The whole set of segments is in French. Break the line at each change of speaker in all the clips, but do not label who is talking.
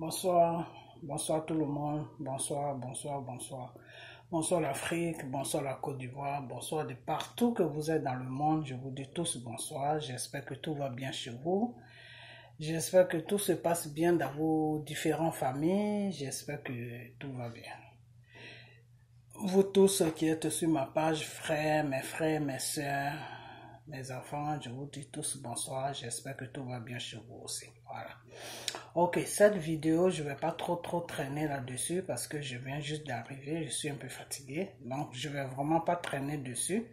Bonsoir, bonsoir tout le monde, bonsoir, bonsoir l'Afrique, bonsoir la Côte d'Ivoire, bonsoir de partout que vous êtes dans le monde, je vous dis tous bonsoir, j'espère que tout va bien chez vous, j'espère que tout se passe bien dans vos différentes familles, j'espère que tout va bien. Vous tous qui êtes sur ma page, frères, mes soeurs, mes enfants, je vous dis tous bonsoir, j'espère que tout va bien chez vous aussi, voilà. Ok, cette vidéo, je vais pas trop traîner là-dessus parce que je viens juste d'arriver, je suis un peu fatigué, donc je vais vraiment pas traîner dessus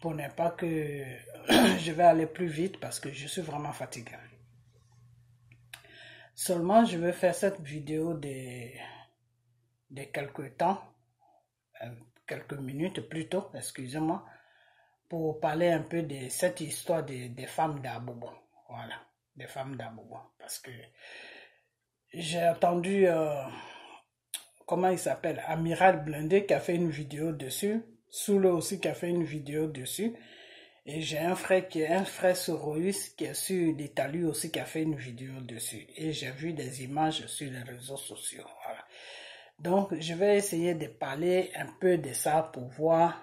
pour ne pas que je vais aller plus vite parce que je suis vraiment fatigué. Seulement, je vais faire cette vidéo de quelques temps, quelques minutes plutôt, excusez-moi, pour parler un peu de cette histoire des femmes d'Abobo, voilà. Des femmes d'Abobo, parce que j'ai entendu, comment il s'appelle, Amiral Blindé qui a fait une vidéo dessus, Soule aussi qui a fait une vidéo dessus, et j'ai un frère Soroïs qui est sur l'Italie aussi qui a fait une vidéo dessus, et j'ai vu des images sur les réseaux sociaux, voilà. Donc je vais essayer de parler un peu de ça pour voir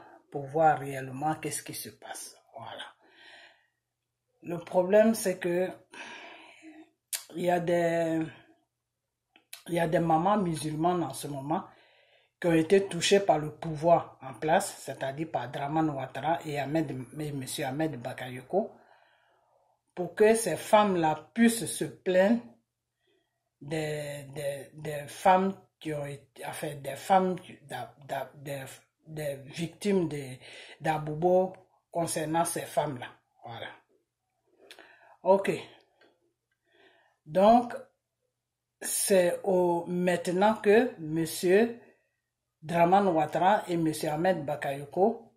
réellement qu'est-ce qui se passe, voilà. Le problème, c'est que il y a des mamans musulmanes en ce moment qui ont été touchées par le pouvoir en place, c'est-à-dire par Dramane Ouattara et M. Ahmed Bakayoko, pour que ces femmes-là puissent se plaindre des femmes qui ont été, enfin, des victimes d'Abobo concernant ces femmes-là. Voilà. Ok. Donc, c'est maintenant que M. Dramane Ouattara et M. Ahmed Bakayoko,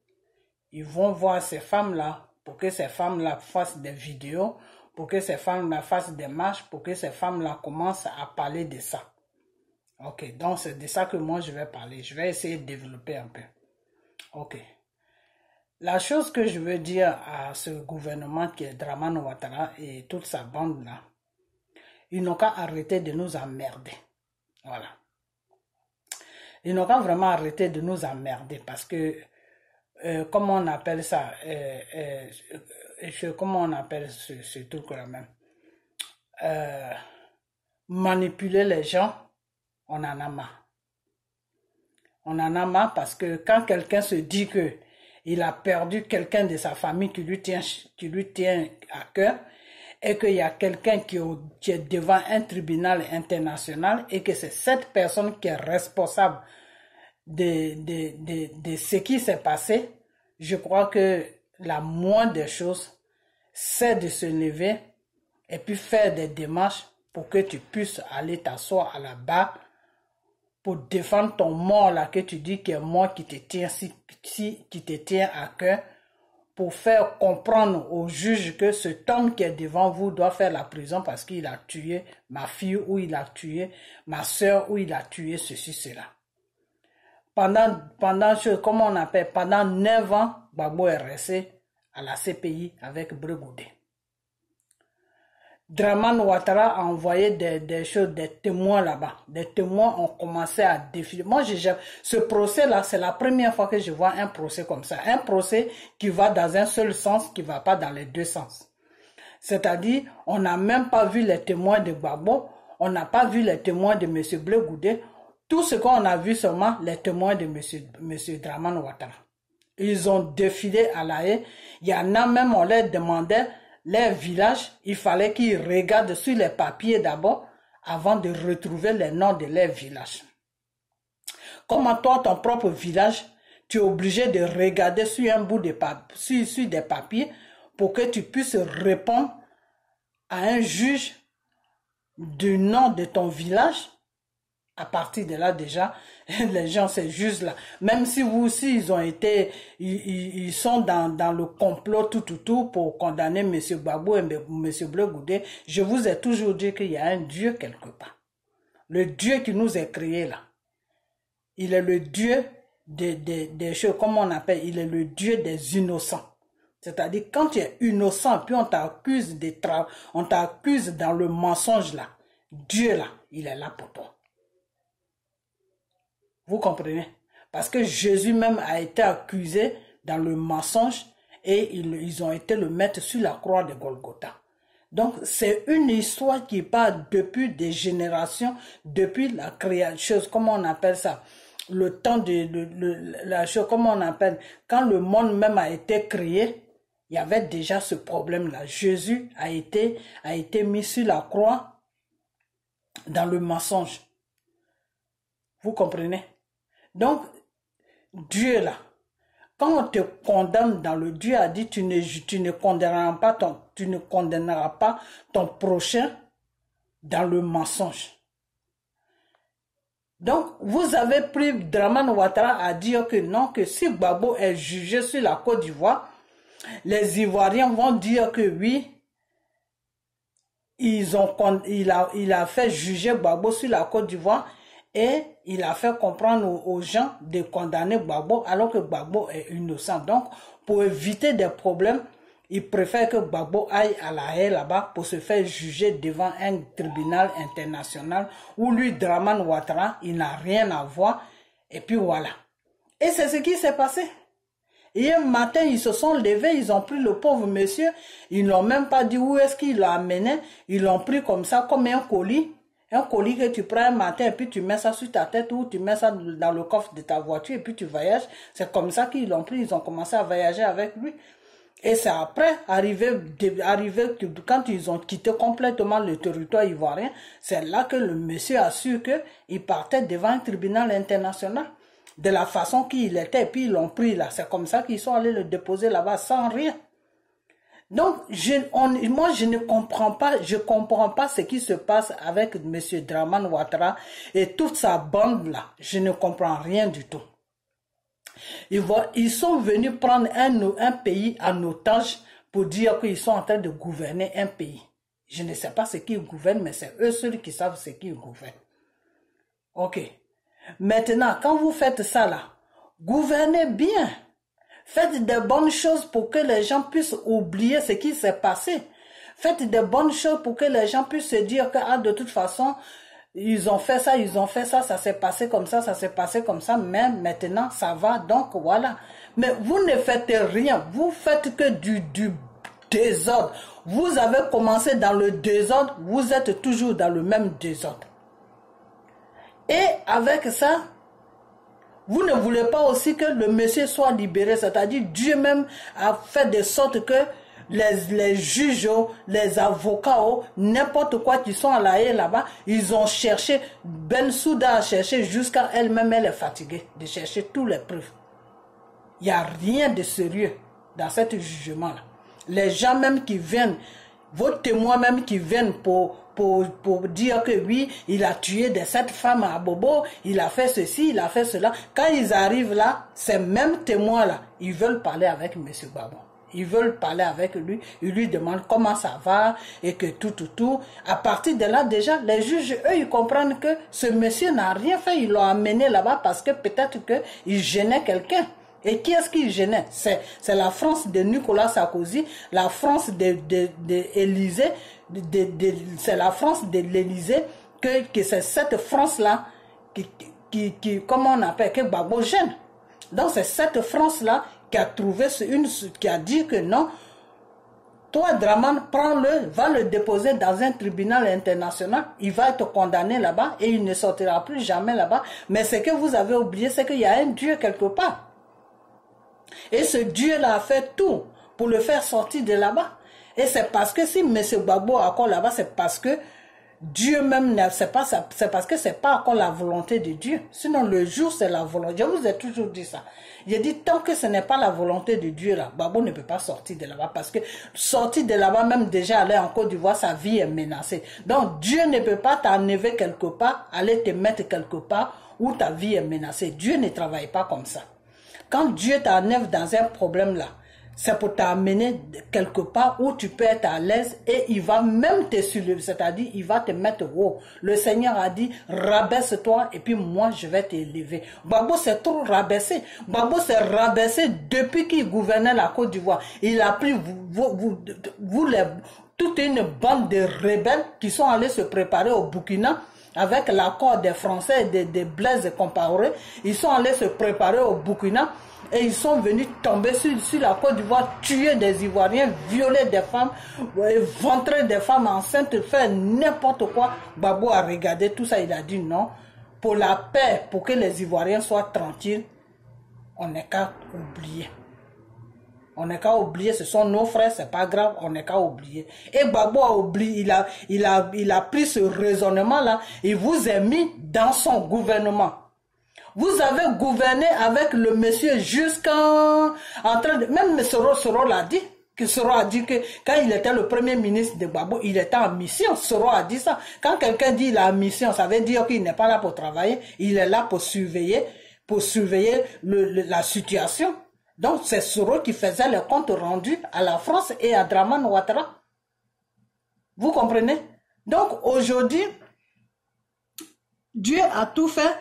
ils vont voir ces femmes-là pour que ces femmes-là fassent des vidéos, pour que ces femmes-là fassent des marches, pour que ces femmes-là commencent à parler de ça. Ok, donc c'est de ça que moi je vais parler. Je vais essayer de développer un peu. Ok. La chose que je veux dire à ce gouvernement qui est Dramane Ouattara et toute sa bande-là, ils n'ont qu'à arrêter de nous emmerder. Voilà. Ils n'ont qu'à vraiment arrêter de nous emmerder parce que, comment on appelle ça, comment on appelle ce truc-là même, manipuler les gens, on en a marre. On en a marre parce que quand quelqu'un se dit que il a perdu quelqu'un de sa famille qui lui tient à cœur, et qu'il y a quelqu'un qui est devant un tribunal international et que c'est cette personne qui est responsable de ce qui s'est passé, je crois que la moindre des choses, c'est de se lever et puis faire des démarches pour que tu puisses aller t'asseoir à la barre pour défendre ton mort là que tu dis qui est mort, qui te tient à cœur, pour faire comprendre au juge que cet homme qui est devant vous doit faire la prison parce qu'il a tué ma fille ou il a tué ma soeur ou il a tué ceci, cela. Pendant 9 ans, Gbagbo est resté à la CPI avec Bregoudé. Dramane Ouattara a envoyé des choses, des témoins là-bas. Des témoins ont commencé à défiler. Moi, ce procès-là, c'est la première fois que je vois un procès comme ça. Un procès qui va dans un seul sens, qui ne va pas dans les deux sens. C'est-à-dire, on n'a même pas vu les témoins de Gbagbo, on n'a pas vu les témoins de M. Blegoudé. Tout ce qu'on a vu seulement, les témoins de M. Dramane Ouattara. Ils ont défilé à La Haye. Il y en a même, on leur demandait les villages, il fallait qu'ils regardent sur les papiers d'abord avant de retrouver les noms de leurs villages. Comme toi, ton propre village, tu es obligé de regarder sur un bout de papier, sur des papiers pour que tu puisses répondre à un juge du nom de ton village. À partir de là, déjà, les gens, ces juges-là, même si vous aussi, ils sont dans le complot tout pour condamner M. Gbagbo et M. Blegoudé, je vous ai toujours dit qu'il y a un Dieu quelque part. Le Dieu qui nous a créés là, il est le Dieu des choses, comme on appelle, il est le Dieu des innocents. C'est-à-dire, quand tu es innocent, puis on t'accuse dans le mensonge là, Dieu là, il est là pour toi. Vous comprenez? Parce que Jésus même a été accusé dans le mensonge et ils ont été le mettre sur la croix de Golgotha. Donc, c'est une histoire qui part depuis des générations, depuis la création, comment on appelle ça? Le temps de la chose, comment on appelle? Quand le monde même a été créé, il y avait déjà ce problème-là. Jésus a été mis sur la croix dans le mensonge. Vous comprenez? Donc, Dieu là, quand on te condamne dans le Dieu a dit tu ne condamneras pas ton prochain dans le mensonge. Donc, vous avez pris Dramane Ouattara à dire que non, que si Gbagbo est jugé sur la Côte d'Ivoire, les Ivoiriens vont dire que oui, il a fait juger Gbagbo sur la Côte d'Ivoire et il a fait comprendre aux gens de condamner Gbagbo alors que Gbagbo est innocent. Donc, pour éviter des problèmes, il préfère que Gbagbo aille à la haie là-bas pour se faire juger devant un tribunal international où lui, Dramane Ouattara, il n'a rien à voir. Et puis voilà. Et c'est ce qui s'est passé. Hier matin, ils se sont levés, ils ont pris le pauvre monsieur, ils n'ont même pas dit où est-ce qu'il l'a amené, ils l'ont pris comme ça, comme un colis que tu prends un matin et puis tu mets ça sur ta tête ou tu mets ça dans le coffre de ta voiture et puis tu voyages. C'est comme ça qu'ils l'ont pris, ils ont commencé à voyager avec lui. Et c'est après, arrivé quand ils ont quitté complètement le territoire ivoirien, c'est là que le monsieur a su qu'il partait devant un tribunal international. De la façon qu'il était, et puis ils l'ont pris là. C'est comme ça qu'ils sont allés le déposer là-bas sans rien. Donc, moi, je ne comprends pas, ce qui se passe avec M. Dramane Ouattara et toute sa bande là. Je ne comprends rien du tout. Ils sont venus prendre un pays en otage pour dire qu'ils sont en train de gouverner un pays. Je ne sais pas ce qu'ils gouvernent, mais c'est eux seuls qui savent ce qu'ils gouvernent. Ok. Maintenant, quand vous faites ça là, gouvernez bien. Faites des bonnes choses pour que les gens puissent oublier ce qui s'est passé. Faites des bonnes choses pour que les gens puissent se dire que de toute façon, ils ont fait ça, ça s'est passé comme ça, mais maintenant ça va, donc voilà. Mais vous ne faites rien, vous faites que du désordre. Vous avez commencé dans le désordre, vous êtes toujours dans le même désordre. Et avec ça, vous ne voulez pas aussi que le monsieur soit libéré, c'est-à-dire Dieu même a fait de sorte que les juges, les avocats, n'importe quoi qui sont à la haie là-bas, ils ont cherché, Bensouda a cherché jusqu'à elle-même, elle est fatiguée de chercher tous les preuves. Il n'y a rien de sérieux dans ce jugement-là. Les gens même qui viennent, vos témoins même qui viennent pour dire que oui, il a tué cette femme à Bobo, il a fait ceci, il a fait cela. Quand ils arrivent là, ces mêmes témoins-là, ils veulent parler avec M. Gbagbo. Ils veulent parler avec lui, ils lui demandent comment ça va et que tout. À partir de là, déjà, les juges, eux, ils comprennent que ce monsieur n'a rien fait. Ils l'ont amené là-bas parce que peut-être qu'il gênait quelqu'un. Et qui est-ce qui gênait? C'est la France de Nicolas Sarkozy, la France d'Élysée, c'est la France de l'Élysée, que c'est cette France-là qui comment on appelle, que Gbagbo gêne. Donc c'est cette France-là qui a trouvé qui a dit que non, toi Dramane, prends-le, va le déposer dans un tribunal international, il va être condamné là-bas et il ne sortira plus jamais là-bas. Mais ce que vous avez oublié, c'est qu'il y a un Dieu quelque part. Et ce Dieu-là a fait tout pour le faire sortir de là-bas. Et c'est parce que si M. Gbagbo est encore là-bas, c'est parce que Dieu même, c'est parce que c'est pas encore la volonté de Dieu. Sinon, le jour, c'est la volonté. Je vous ai toujours dit ça. J'ai dit, tant que ce n'est pas la volonté de Dieu, là, Gbagbo ne peut pas sortir de là-bas. Parce que sortir de là-bas, même déjà aller en Côte d'Ivoire, sa vie est menacée. Donc, Dieu ne peut pas t'enlever quelque part, aller te mettre quelque part où ta vie est menacée. Dieu ne travaille pas comme ça. Quand Dieu t'enlève dans un problème là, c'est pour t'amener quelque part où tu peux être à l'aise et il va même te soulever, c'est-à-dire il va te mettre haut. Le Seigneur a dit, rabaisse-toi et puis moi je vais t'élever. Gbagbo s'est trop rabaissé. Gbagbo s'est rabaissé depuis qu'il gouvernait la Côte d'Ivoire. Il a pris toute une bande de rebelles qui sont allés se préparer au Burkina avec l'accord des Français et des Blaise Compaoré. Ils sont allés se préparer au Burkina et ils sont venus tomber sur la Côte d'Ivoire, tuer des Ivoiriens, violer des femmes, ventrer des femmes enceintes, faire n'importe quoi. Gbagbo a regardé tout ça, il a dit non. Pour la paix, pour que les Ivoiriens soient tranquilles, on n'est qu'à oublier. On n'est qu'à oublier, ce sont nos frères, c'est pas grave, on n'est qu'à oublier. Et Gbagbo a oublié, il a pris ce raisonnement-là, il vous a mis dans son gouvernement. Vous avez gouverné avec le monsieur jusqu'en train de... Même Soro l'a dit. Que Soro a dit que quand il était le premier ministre de Gbagbo, il était en mission. Soro a dit ça. Quand quelqu'un dit il est en mission, ça veut dire qu'il n'est pas là pour travailler. Il est là pour surveiller la situation. Donc c'est Soro qui faisait les comptes rendus à la France et à Dramane Ouattara. Vous comprenez? Donc aujourd'hui, Dieu a tout fait.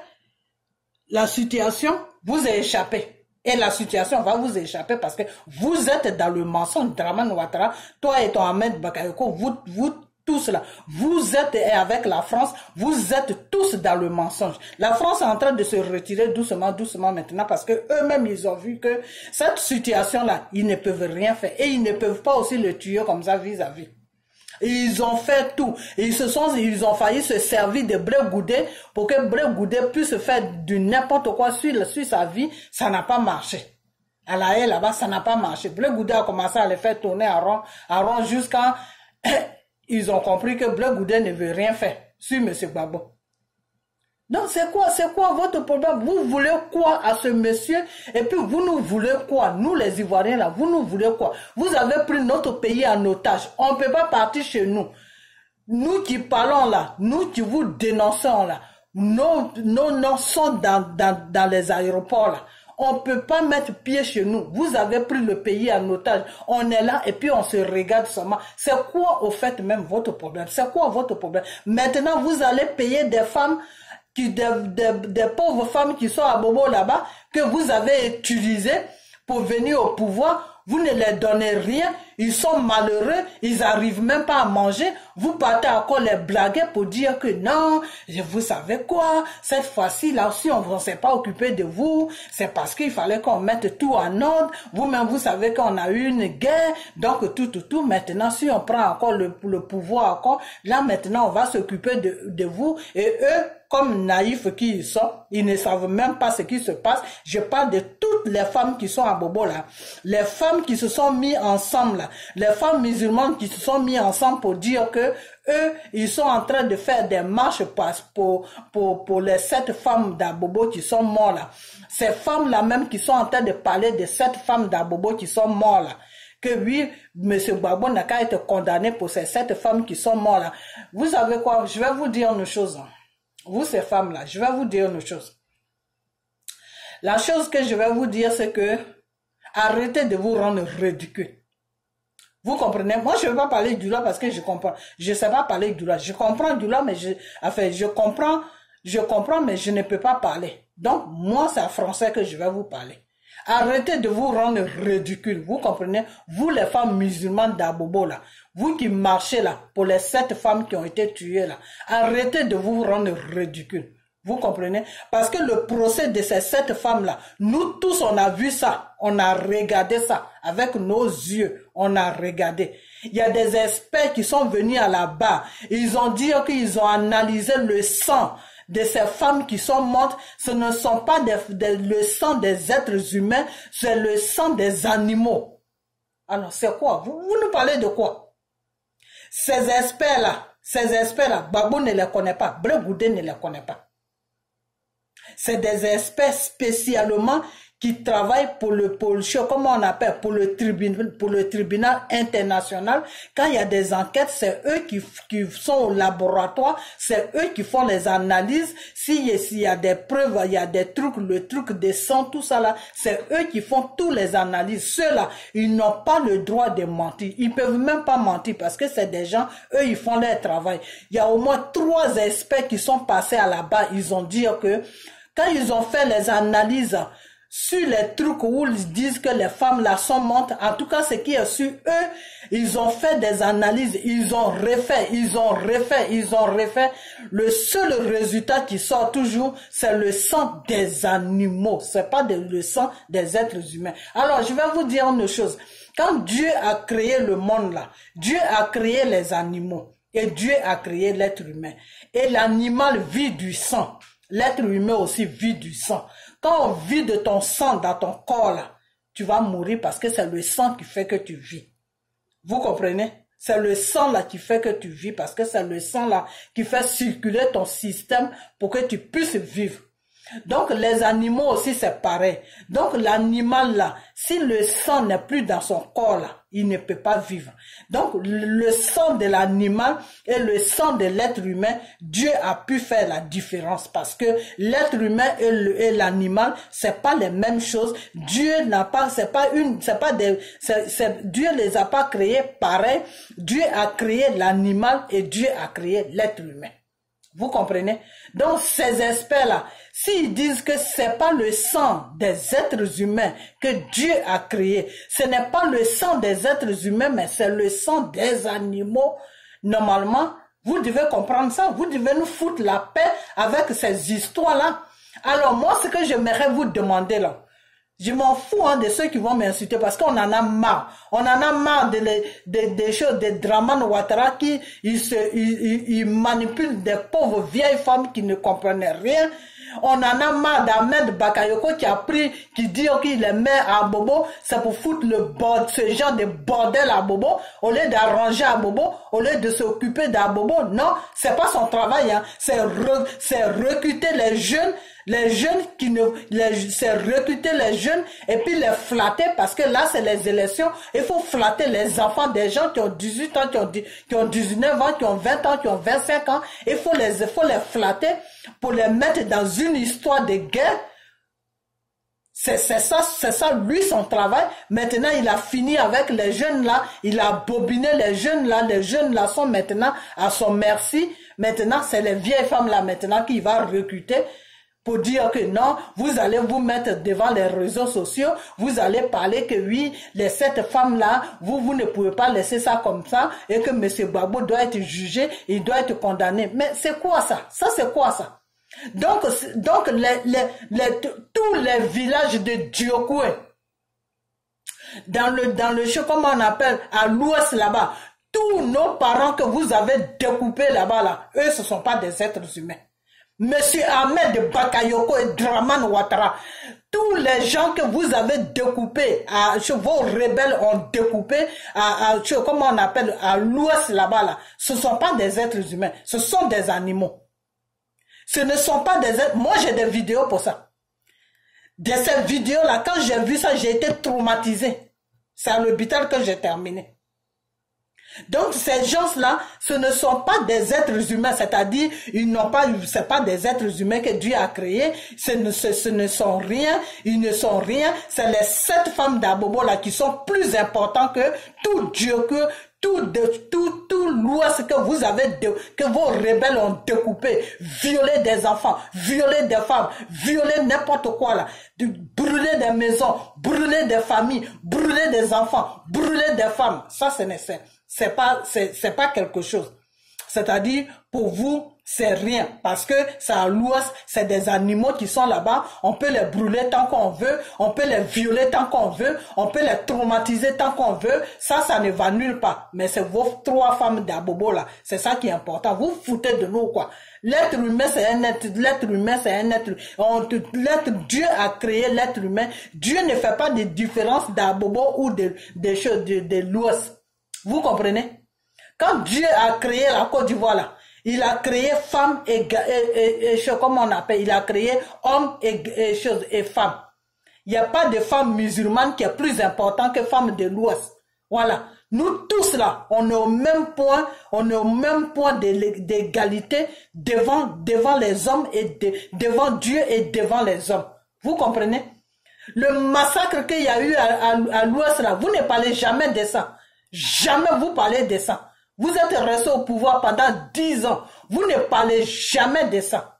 La situation vous a échappé. Et la situation va vous échapper parce que vous êtes dans le mensonge. Dramane Ouattara, toi et ton Ahmed Bakayoko, vous tous là, vous êtes avec la France, vous êtes tous dans le mensonge. La France est en train de se retirer doucement maintenant parce que eux-mêmes ils ont vu que cette situation-là, ils ne peuvent rien faire. Et ils ne peuvent pas aussi le tuer comme ça vis-à-vis. Ils ont fait tout. Ils ont failli se servir de Blé Goudé pour que Blé Goudé puisse faire du n'importe quoi sur sa vie. Ça n'a pas marché. À la haie là-bas, ça n'a pas marché. Blé Goudé a commencé à les faire tourner à rond jusqu'à ils ont compris que Blé Goudé ne veut rien faire sur M. Gbagbo. Donc c'est quoi votre problème? Vous voulez quoi à ce monsieur? Et puis vous nous voulez quoi? Nous les Ivoiriens là, vous nous voulez quoi? Vous avez pris notre pays en otage. On ne peut pas partir chez nous. Nous qui parlons là, nous qui vous dénonçons là, nos noms sont dans les aéroports là. On ne peut pas mettre pied chez nous. Vous avez pris le pays en otage. On est là et puis on se regarde seulement. C'est quoi au fait même votre problème? C'est quoi votre problème? Maintenant vous allez payer des femmes des pauvres femmes qui sont à Bobo là-bas, que vous avez utilisées pour venir au pouvoir, vous ne leur donnez rien, ils sont malheureux, ils n'arrivent même pas à manger, vous partez encore les blaguer pour dire que non, vous savez quoi, cette fois-ci là aussi on ne s'est pas occupé de vous, c'est parce qu'il fallait qu'on mette tout en ordre, vous-même vous savez qu'on a eu une guerre, donc tout, maintenant si on prend encore le pouvoir encore, là maintenant on va s'occuper de vous, et eux, comme naïfs qu'ils sont, ils ne savent même pas ce qui se passe. Je parle de toutes les femmes qui sont à Bobo là. Les femmes qui se sont mis ensemble là. Les femmes musulmanes qui se sont mis ensemble pour dire que eux, ils sont en train de faire des marches pour les 7 femmes d'Abobo qui sont mortes là. Ces femmes là même qui sont en train de parler de 7 femmes d'Abobo qui sont mortes là. Que oui, M. Gbagbo n'a qu'à être condamné pour ces 7 femmes qui sont mortes là. Vous savez quoi? Je vais vous dire une chose. Vous, ces femmes-là, je vais vous dire une chose. La chose que je vais vous dire, c'est que arrêtez de vous rendre ridicule. Vous comprenez? Moi, je ne vais pas parler du loi parce que je comprends. Je ne sais pas parler du loi. Je comprends du loi, mais je comprends, mais je ne peux pas parler. Donc, moi, c'est en français que je vais vous parler. Arrêtez de vous rendre ridicule. Vous comprenez? Vous, les femmes musulmanes d'Abobo, là. Vous qui marchez là, pour les 7 femmes qui ont été tuées là. Arrêtez de vous rendre ridicule. Vous comprenez? Parce que le procès de ces 7 femmes là, nous tous on a vu ça. On a regardé ça. Avec nos yeux, on a regardé. Il y a des experts qui sont venus à la barre. Ils ont dit qu'ils ont analysé le sang de ces femmes qui sont mortes. Ce ne sont pas le sang des êtres humains, c'est le sang des animaux. Alors c'est quoi? Vous nous parlez de quoi? Ces experts-là, Gbagbo ne les connaît pas, Blé Goudé ne les connaît pas. C'est des experts spécialement qui travaillent pour comment on appelle, pour le tribunal international. Quand il y a des enquêtes, c'est eux qui sont au laboratoire, c'est eux qui font les analyses. S'il y a des preuves, il y a des trucs, le truc des sangs, tout ça là, c'est eux qui font toutes les analyses. Ceux-là, ils n'ont pas le droit de mentir. Ils peuvent même pas mentir parce que c'est des gens, eux, ils font leur travail. Il y a au moins 3 experts qui sont passés à la barre. Ils ont dit que quand ils ont fait les analyses sur les trucs où ils disent que les femmes là sont mortes. En tout cas, ce qui est sur eux, ils ont fait des analyses, ils ont refait. Le seul résultat qui sort toujours, c'est le sang des animaux. C'est pas le sang des êtres humains. Alors, je vais vous dire une chose. Quand Dieu a créé le monde là, Dieu a créé les animaux et Dieu a créé l'être humain. Et l'animal vit du sang. L'être humain aussi vit du sang. Quand on vit de ton sang dans ton corps là, tu vas mourir parce que c'est le sang qui fait que tu vis. Vous comprenez? C'est le sang là qui fait que tu vis parce que c'est le sang là qui fait circuler ton système pour que tu puisses vivre. Donc les animaux aussi c'est pareil. Donc l'animal là, si le sang n'est plus dans son corps là, il ne peut pas vivre. Donc le sang de l'animal et le sang de l'être humain, Dieu a pu faire la différence parce que l'être humain et l'animal, c'est pas les mêmes choses. Dieu n'a pas, Dieu les a pas créés pareil. Dieu a créé l'animal et Dieu a créé l'être humain. Vous comprenez? Donc ces experts-là, s'ils disent que c'est pas le sang des êtres humains que Dieu a créé, ce n'est pas le sang des êtres humains, mais c'est le sang des animaux, normalement, vous devez comprendre ça. Vous devez nous foutre la paix avec ces histoires-là. Alors moi, ce que j'aimerais vous demander là, je m'en fous de ceux qui vont m'insulter parce qu'on en a marre. On en a marre des choses, des Dramane Ouattara qui ils manipulent des pauvres vieilles femmes qui ne comprennent rien. On en a marre d'Ahmed Bakayoko qui dit qu'il les met à Bobo, c'est pour foutre ce genre de bordel à Bobo, au lieu d'arranger à Bobo, au lieu de s'occuper d'Abobo. Non, c'est pas son travail, hein. C'est recruter les jeunes c'est recruter les jeunes et puis les flatter parce que là c'est les élections. Il faut flatter les enfants des gens qui ont 18 ans, qui ont 19 ans, qui ont 20 ans, qui ont 25 ans. Il faut les flatter pour les mettre dans une histoire de guerre. C'est ça, lui, son travail. Maintenant, il a fini avec les jeunes là. Il a bobiné les jeunes là. Les jeunes là sont maintenant à son merci. Maintenant, c'est les vieilles femmes là maintenant qu'il va recruter pour dire que non, vous allez vous mettre devant les réseaux sociaux, vous allez parler que oui, cette femme-là, vous ne pouvez pas laisser ça comme ça, et que M. Gbagbo doit être jugé, il doit être condamné. Mais c'est quoi ça? Ça, c'est quoi ça? Donc tous les villages de Diokoué, dans le jeu, comment on appelle, à l'ouest là-bas, tous nos parents que vous avez découpés là-bas, là, eux, ce ne sont pas des êtres humains. Monsieur Ahmed Bakayoko et Dramane Ouattara, tous les gens que vous avez découpés, vos rebelles ont découpé, comment on appelle, à l'ouest là-bas, là, ce ne sont pas des êtres humains, ce sont des animaux. Ce ne sont pas des êtres. Moi, j'ai des vidéos pour ça. De ces vidéos-là, quand j'ai vu ça, j'ai été traumatisé. C'est à l'hôpital que j'ai terminé. Donc ces gens-là, ce ne sont pas des êtres humains, c'est-à-dire ils n'ont pas, c'est pas des êtres humains que Dieu a créés, ce ne sont rien, ils ne sont rien. C'est les 7 femmes d'Abobo là qui sont plus importants que tout Dieu, que tout l'ouest que vous avez, que vos rebelles ont découpé, violer des enfants, violer des femmes, violer n'importe quoi là, brûler des maisons, brûler des familles, brûler des enfants, brûler des femmes. Ça, c'est pas quelque chose. C'est-à-dire, pour vous, c'est rien. Parce que c'est à l'ouest, c'est des animaux qui sont là-bas. On peut les brûler tant qu'on veut. On peut les violer tant qu'on veut. On peut les traumatiser tant qu'on veut. Ça ne va nulle part. Mais c'est vos 3 femmes d'Abobo là. C'est ça qui est important. Vous foutez de nous, quoi. L'être humain, c'est un être. L'être humain, c'est un être. Dieu a créé l'être humain. Dieu ne fait pas de différence d'Abobo ou des choses de l'ouest. Vous comprenez? Quand Dieu a créé la Côte d'Ivoire là, il a créé femmes et comment on appelle, il a créé hommes et femmes. Il n'y a pas de femme musulmane qui est plus importante que femme de l'Ouest. Voilà. Nous tous là, on est au même point d'égalité devant les hommes et devant Dieu et devant les hommes. Vous comprenez? Le massacre qu'il y a eu à l'Ouest là, vous ne parlez jamais de ça. Jamais vous parlez de ça. Vous êtes resté au pouvoir pendant 10 ans. Vous ne parlez jamais de ça.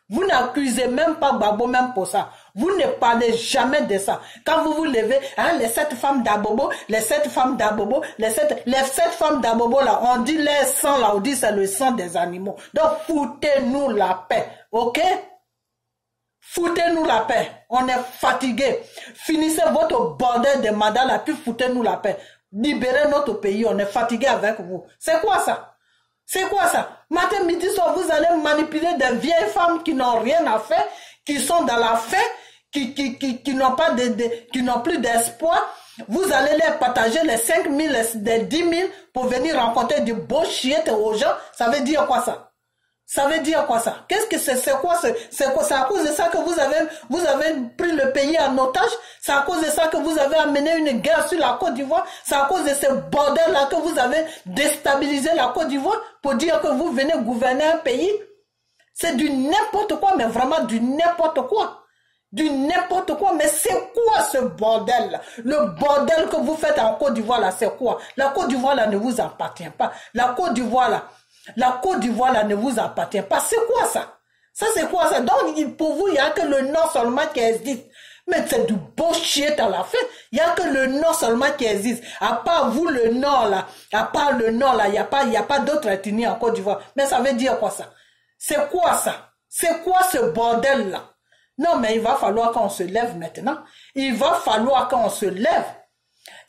Vous n'accusez même pas Gbagbo même pour ça. Vous ne parlez jamais de ça. Quand vous vous levez, hein, les 7 femmes d'Abobo, les 7 femmes d'Abobo, les 7 femmes d'Abobo là, on dit les sang là, on dit c'est le sang des animaux. Donc foutez-nous la paix, ok? Foutez-nous la paix. On est fatigué. Finissez votre bordel de mandat là, puis foutez-nous la paix. Libérez notre pays, on est fatigué avec vous. C'est quoi ça? C'est quoi ça? Matin, midi, soir, vous allez manipuler des vieilles femmes qui n'ont rien à faire, qui sont dans la faim, qui n'ont pas qui n'ont plus d'espoir. Vous allez les partager les 5 000, les 10 000 pour venir rencontrer du bullshit aux gens. Ça veut dire quoi ça? Ça veut dire quoi ça? Qu'est-ce que c'est quoi? C'est à cause de ça que vous avez pris le pays en otage? C'est à cause de ça que vous avez amené une guerre sur la Côte d'Ivoire? C'est à cause de ce bordel-là que vous avez déstabilisé la Côte d'Ivoire pour dire que vous venez gouverner un pays? C'est du n'importe quoi, mais vraiment du n'importe quoi. Du n'importe quoi, mais c'est quoi ce bordel-là? Le bordel que vous faites en Côte d'Ivoire là, c'est quoi? La Côte d'Ivoire là ne vous appartient pas. La Côte d'Ivoire là ne vous appartient pas. C'est quoi ça? Ça c'est quoi ça? Donc pour vous, il n'y a que le Nord seulement qui existe. Mais c'est du bullshit à la fin. Il n'y a que le Nord seulement qui existe. À part vous, le Nord là, il n'y a pas d'autres ethnies en Côte d'Ivoire. Mais ça veut dire quoi ça? C'est quoi ça? C'est quoi ce bordel là? Non, mais il va falloir qu'on se lève maintenant. Il va falloir qu'on se lève.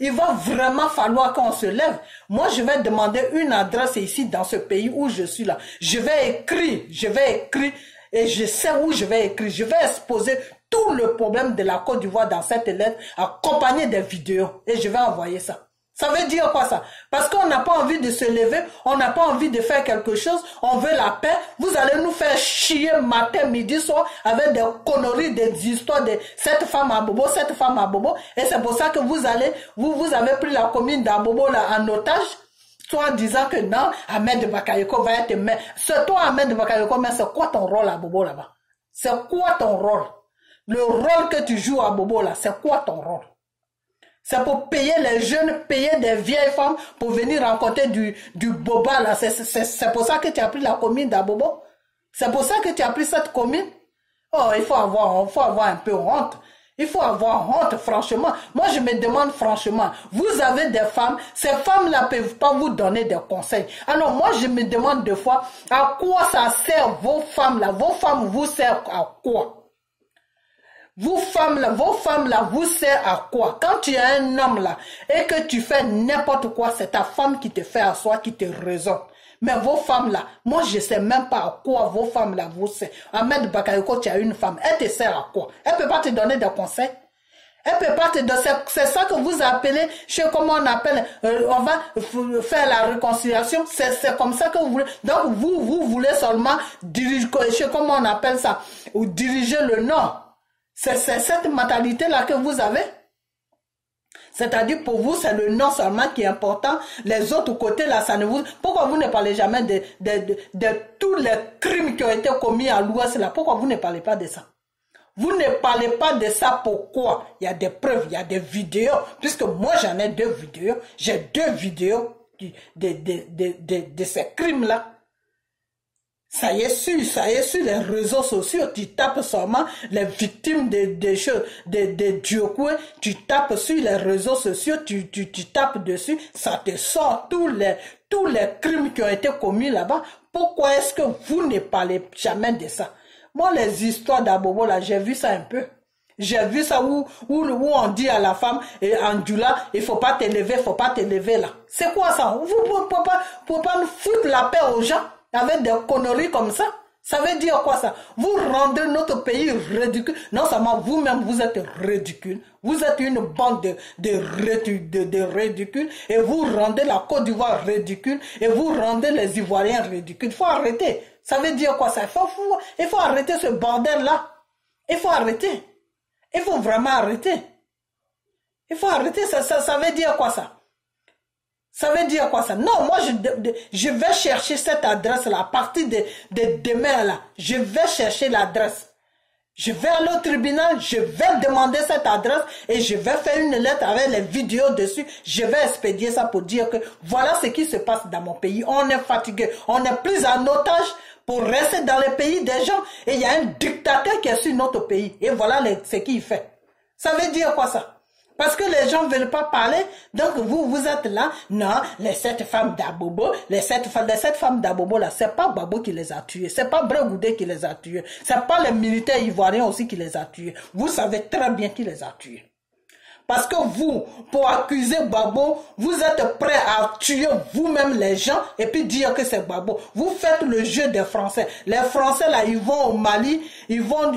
Il va vraiment falloir qu'on se lève. Moi, je vais demander une adresse ici dans ce pays où je suis là. Je vais écrire et je sais où je vais écrire. Je vais exposer tout le problème de la Côte d'Ivoire dans cette lettre accompagnée des vidéos et je vais envoyer ça. Ça veut dire quoi ça? Parce qu'on n'a pas envie de se lever, on n'a pas envie de faire quelque chose, on veut la paix. Vous allez nous faire chier matin, midi, soir avec des conneries, des histoires de cette femme à Bobo, et c'est pour ça que vous avez pris la commune d'Abobo là en otage, soit en disant que non, Ahmed Bakayoko va être maire. C'est toi Ahmed Bakayoko, mais c'est quoi ton rôle à Bobo là-bas? C'est quoi ton rôle? Le rôle que tu joues à Bobo là, c'est quoi ton rôle? C'est pour payer les jeunes, payer des vieilles femmes pour venir rencontrer du boba là. C'est pour ça que tu as pris la commune d'Abobo. C'est pour ça que tu as pris cette commune. Oh, il faut avoir un peu honte. Il faut avoir honte, franchement. Moi, je me demande franchement, vous avez des femmes, ces femmes-là ne peuvent pas vous donner des conseils. Alors, moi, je me demande deux fois, à quoi ça sert vos femmes-là? Vos femmes vous servent à quoi? Vos femmes là, vous servent à quoi? Quand tu es un homme là et que tu fais n'importe quoi, c'est ta femme qui te fait asseoir, qui te raisonne. Mais vos femmes là, moi je sais même pas à quoi vos femmes là vous servent. Ahmed Bakayoko, tu as une femme, elle te sert à quoi? Elle peut pas te donner des conseils. Elle peut pas te donner, c'est ça que vous appelez, je sais comment on appelle, on va faire la réconciliation, c'est comme ça que vous voulez. Donc vous voulez seulement diriger, je sais comment on appelle ça, ou diriger le Nord. C'est cette mentalité-là que vous avez. C'est-à-dire pour vous, c'est le Nord seulement qui est important. Les autres côtés, là, ça ne vous... Pourquoi vous ne parlez jamais de tous les crimes qui ont été commis à l'Ouest, là? Pourquoi vous ne parlez pas de ça? Vous ne parlez pas de ça, pourquoi? Il y a des preuves, il y a des vidéos. Puisque moi, j'en ai 2 vidéos. J'ai 2 vidéos de ces crimes-là. Ça y est sur les réseaux sociaux, tu tapes seulement les victimes des choses, de Diokwe, tu tapes sur les réseaux sociaux, tu tapes dessus, ça te sort tous les crimes qui ont été commis là-bas. Pourquoi est-ce que vous ne parlez jamais de ça? Moi, les histoires d'Abobo là, j'ai vu ça un peu. J'ai vu ça où on dit à la femme, en Dula, il faut pas te lever là. C'est quoi ça? Vous pouvez pas nous foutre la paix aux gens avec des conneries comme ça. Ça veut dire quoi ça? Vous rendez notre pays ridicule. Non seulement vous-même vous êtes ridicule, vous êtes une bande de ridicules et vous rendez la Côte d'Ivoire ridicule et vous rendez les Ivoiriens ridicules. Il faut arrêter. Ça veut dire quoi ça? Il faut arrêter ce bordel-là. Il faut arrêter. Il faut vraiment arrêter. Il faut arrêter. Ça veut dire quoi ça? Ça veut dire quoi ça? Non, moi je vais chercher cette adresse-là à partir de demain là. Je vais chercher l'adresse. Je vais aller au tribunal, je vais demander cette adresse et je vais faire une lettre avec les vidéos dessus. Je vais expédier ça pour dire que voilà ce qui se passe dans mon pays. On est fatigué, on est pris en otage pour rester dans le pays des gens. Et il y a un dictateur qui est sur notre pays. Et voilà ce qu'il fait. Ça veut dire quoi ça? Parce que les gens ne veulent pas parler, donc vous êtes là, non, les 7 femmes d'Abobo, les 7 femmes d'Abobo là, c'est pas Babo qui les a tuées, c'est pas Bregoudé qui les a tuées, c'est pas les militaires ivoiriens aussi qui les a tuées. Vous savez très bien qui les a tuées. Parce que vous, pour accuser Babo, vous êtes prêt à tuer vous-même les gens et puis dire que c'est Babo. Vous faites le jeu des Français. Les Français là, ils vont au Mali, ils vont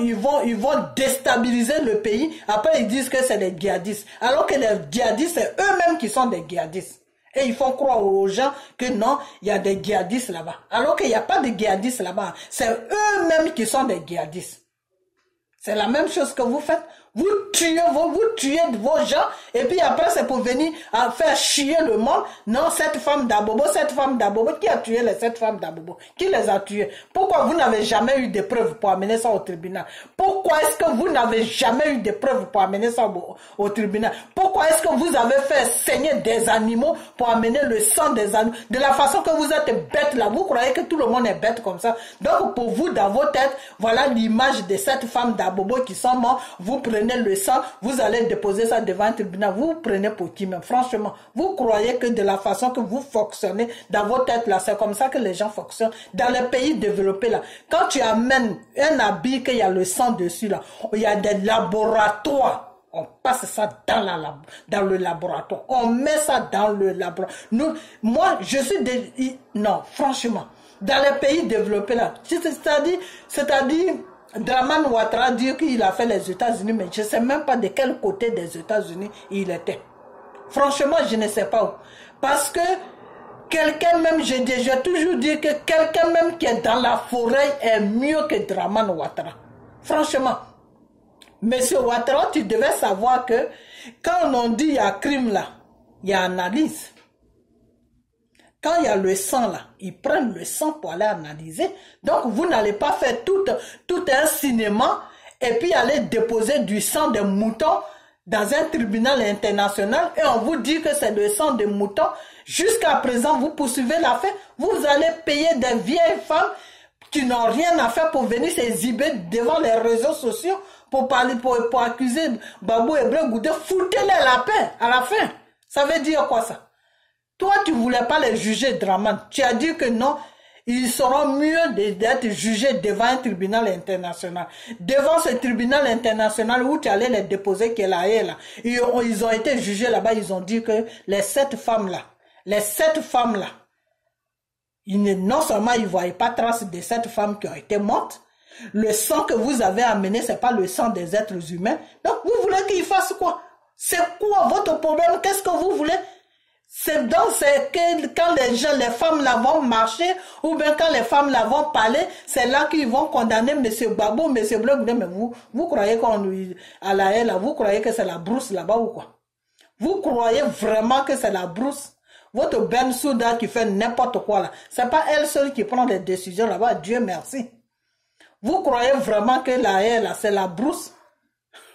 déstabiliser le pays. Après, ils disent que c'est des djihadistes. Alors que les djihadistes, c'est eux-mêmes qui sont des djihadistes. Et ils font croire aux gens que non, il y a des djihadistes là-bas. Alors qu'il n'y a pas de djihadistes là-bas. C'est eux-mêmes qui sont des djihadistes. C'est la même chose que vous faites. Vous tuez vos gens et puis après c'est pour venir à faire chier le monde. Non, cette femme d'Abobo, qui a tué les 7 femmes d'Abobo? Qui les a tuées? Pourquoi vous n'avez jamais eu de preuves pour amener ça au tribunal? Pourquoi est-ce que vous n'avez jamais eu de preuves pour amener ça au tribunal? Pourquoi est-ce que vous avez fait saigner des animaux pour amener le sang des animaux? De la façon que vous êtes bête là, vous croyez que tout le monde est bête comme ça. Donc pour vous, dans vos têtes, voilà l'image de cette femme d'Abobo qui sont morts. Vous prenez le sang, vous allez déposer ça devant un tribunal, vous prenez pour qui même? Franchement, vous croyez que de la façon que vous fonctionnez dans vos têtes là, c'est comme ça que les gens fonctionnent dans les pays développés là. Quand tu amènes un habit qu'il y a le sang dessus là, il y a des laboratoires. On passe ça dans le laboratoire. On met ça dans le laboratoire. Moi, je suis non, franchement, dans les pays développés là, c'est-à-dire Draman Ouattara dit qu'il a fait les États-Unis, mais je ne sais même pas de quel côté des États-Unis il était. Franchement, je ne sais pas où. Parce que quelqu'un même, j'ai toujours dit que quelqu'un même qui est dans la forêt est mieux que Draman Ouattara. Franchement. Monsieur Ouattara, tu devais savoir que quand on dit il y a crime là, il y a analyse. Quand il y a le sang là, ils prennent le sang pour aller analyser. Donc vous n'allez pas faire tout un cinéma et puis aller déposer du sang de mouton dans un tribunal international et on vous dit que c'est le sang de mouton. Jusqu'à présent, vous poursuivez l'affaire. Vous allez payer des vieilles femmes qui n'ont rien à faire pour venir s'exhiber devant les réseaux sociaux pour parler, pour accuser Babou et Bregoudé. Foutez-les la paix à la fin. Ça veut dire quoi ça? Toi, tu ne voulais pas les juger, Draman. Tu as dit que non, ils seront mieux d'être jugés devant un tribunal international. Devant ce tribunal international où tu allais les déposer, qui est là, ils ont été jugés là-bas, ils ont dit que les 7 femmes-là, non seulement ils ne voyaient pas trace de 7 femmes qui ont été mortes, le sang que vous avez amené, ce n'est pas le sang des êtres humains. Donc, vous voulez qu'ils fassent quoi? C'est quoi votre problème? Qu'est-ce que vous voulez? C'est que quand les femmes là vont marcher, ou bien quand les femmes là vont parler, c'est là qu'ils vont condamner M. Babou, M. Bregoudé. Mais vous croyez à la haie là, vous croyez que c'est la brousse là-bas ou quoi? Vous croyez vraiment que c'est la brousse? Votre Ben Souda qui fait n'importe quoi là, c'est pas elle seule qui prend les décisions là-bas, Dieu merci. Vous croyez vraiment que la haie là, c'est la brousse?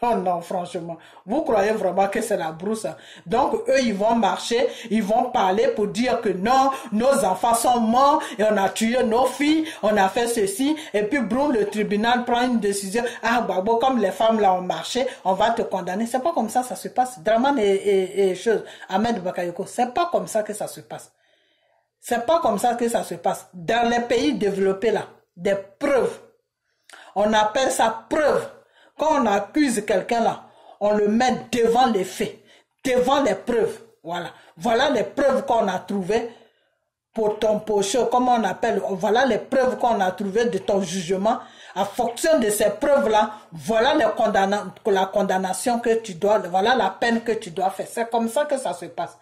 Oh non, franchement, vous croyez vraiment que c'est la brousse? Donc, eux, ils vont marcher, ils vont parler pour dire que non, nos enfants sont morts et on a tué nos filles, on a fait ceci, et puis, boum, le tribunal prend une décision. Ah, Babo, comme les femmes là ont marché, on va te condamner. C'est pas comme ça se passe. Draman et chose, Ahmed Bakayoko, c'est pas comme ça que ça se passe. C'est pas comme ça que ça se passe. Dans les pays développés là, des preuves. On appelle ça preuve. Quand on accuse quelqu'un là, on le met devant les faits, devant les preuves. Voilà. Voilà les preuves qu'on a trouvées pour ton pocho, comment on appelle. Voilà les preuves qu'on a trouvées de ton jugement. En fonction de ces preuves-là, voilà la condamnation que tu dois, voilà la peine que tu dois faire. C'est comme ça que ça se passe.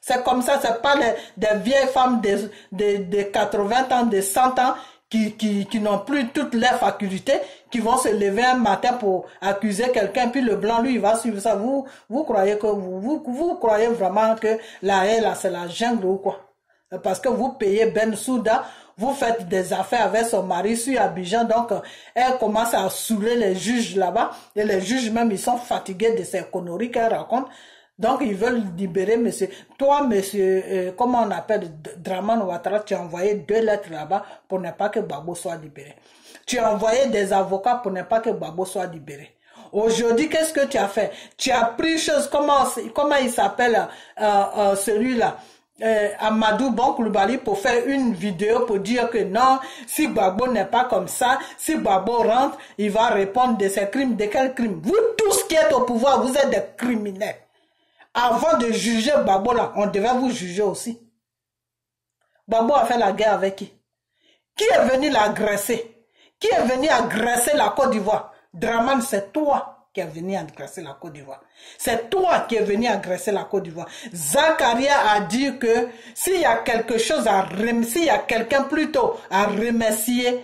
C'est comme ça, c'est pas des vieilles femmes de 80 ans, de 100 ans, qui n'ont plus toutes leurs facultés, qui vont se lever un matin pour accuser quelqu'un, puis le blanc, lui, il va suivre ça. Vous croyez que vous croyez vraiment que la haie, là, c'est la jungle ou quoi? Parce que vous payez Ben Souda, vous faites des affaires avec son mari sur Abidjan, donc elle commence à saouler les juges là-bas, et les juges même, ils sont fatigués de ces conneries qu'elle raconte. Donc, ils veulent libérer monsieur. Toi, monsieur, comment on appelle, Dramane Ouattara, tu as envoyé 2 lettres là-bas pour ne pas que Gbagbo soit libéré. Tu as envoyé des avocats pour ne pas que Gbagbo soit libéré. Aujourd'hui, qu'est-ce que tu as fait? Tu as pris chose, comment il s'appelle celui-là, Amadou Bon Coulibaly, pour faire une vidéo pour dire que non, si Gbagbo n'est pas comme ça, si Gbagbo rentre, il va répondre de ses crimes. De quels crimes? Vous tous qui êtes au pouvoir, vous êtes des criminels. Avant de juger Gbagbo là, on devait vous juger aussi. Gbagbo a fait la guerre avec qui? Qui est venu l'agresser? Qui est venu agresser la Côte d'Ivoire? Dramane, c'est toi qui est venu agresser la Côte d'Ivoire. C'est toi qui est venu agresser la Côte d'Ivoire. Zakaria a dit que s'il y a quelque chose à remercier, s'il y a quelqu'un plutôt à remercier,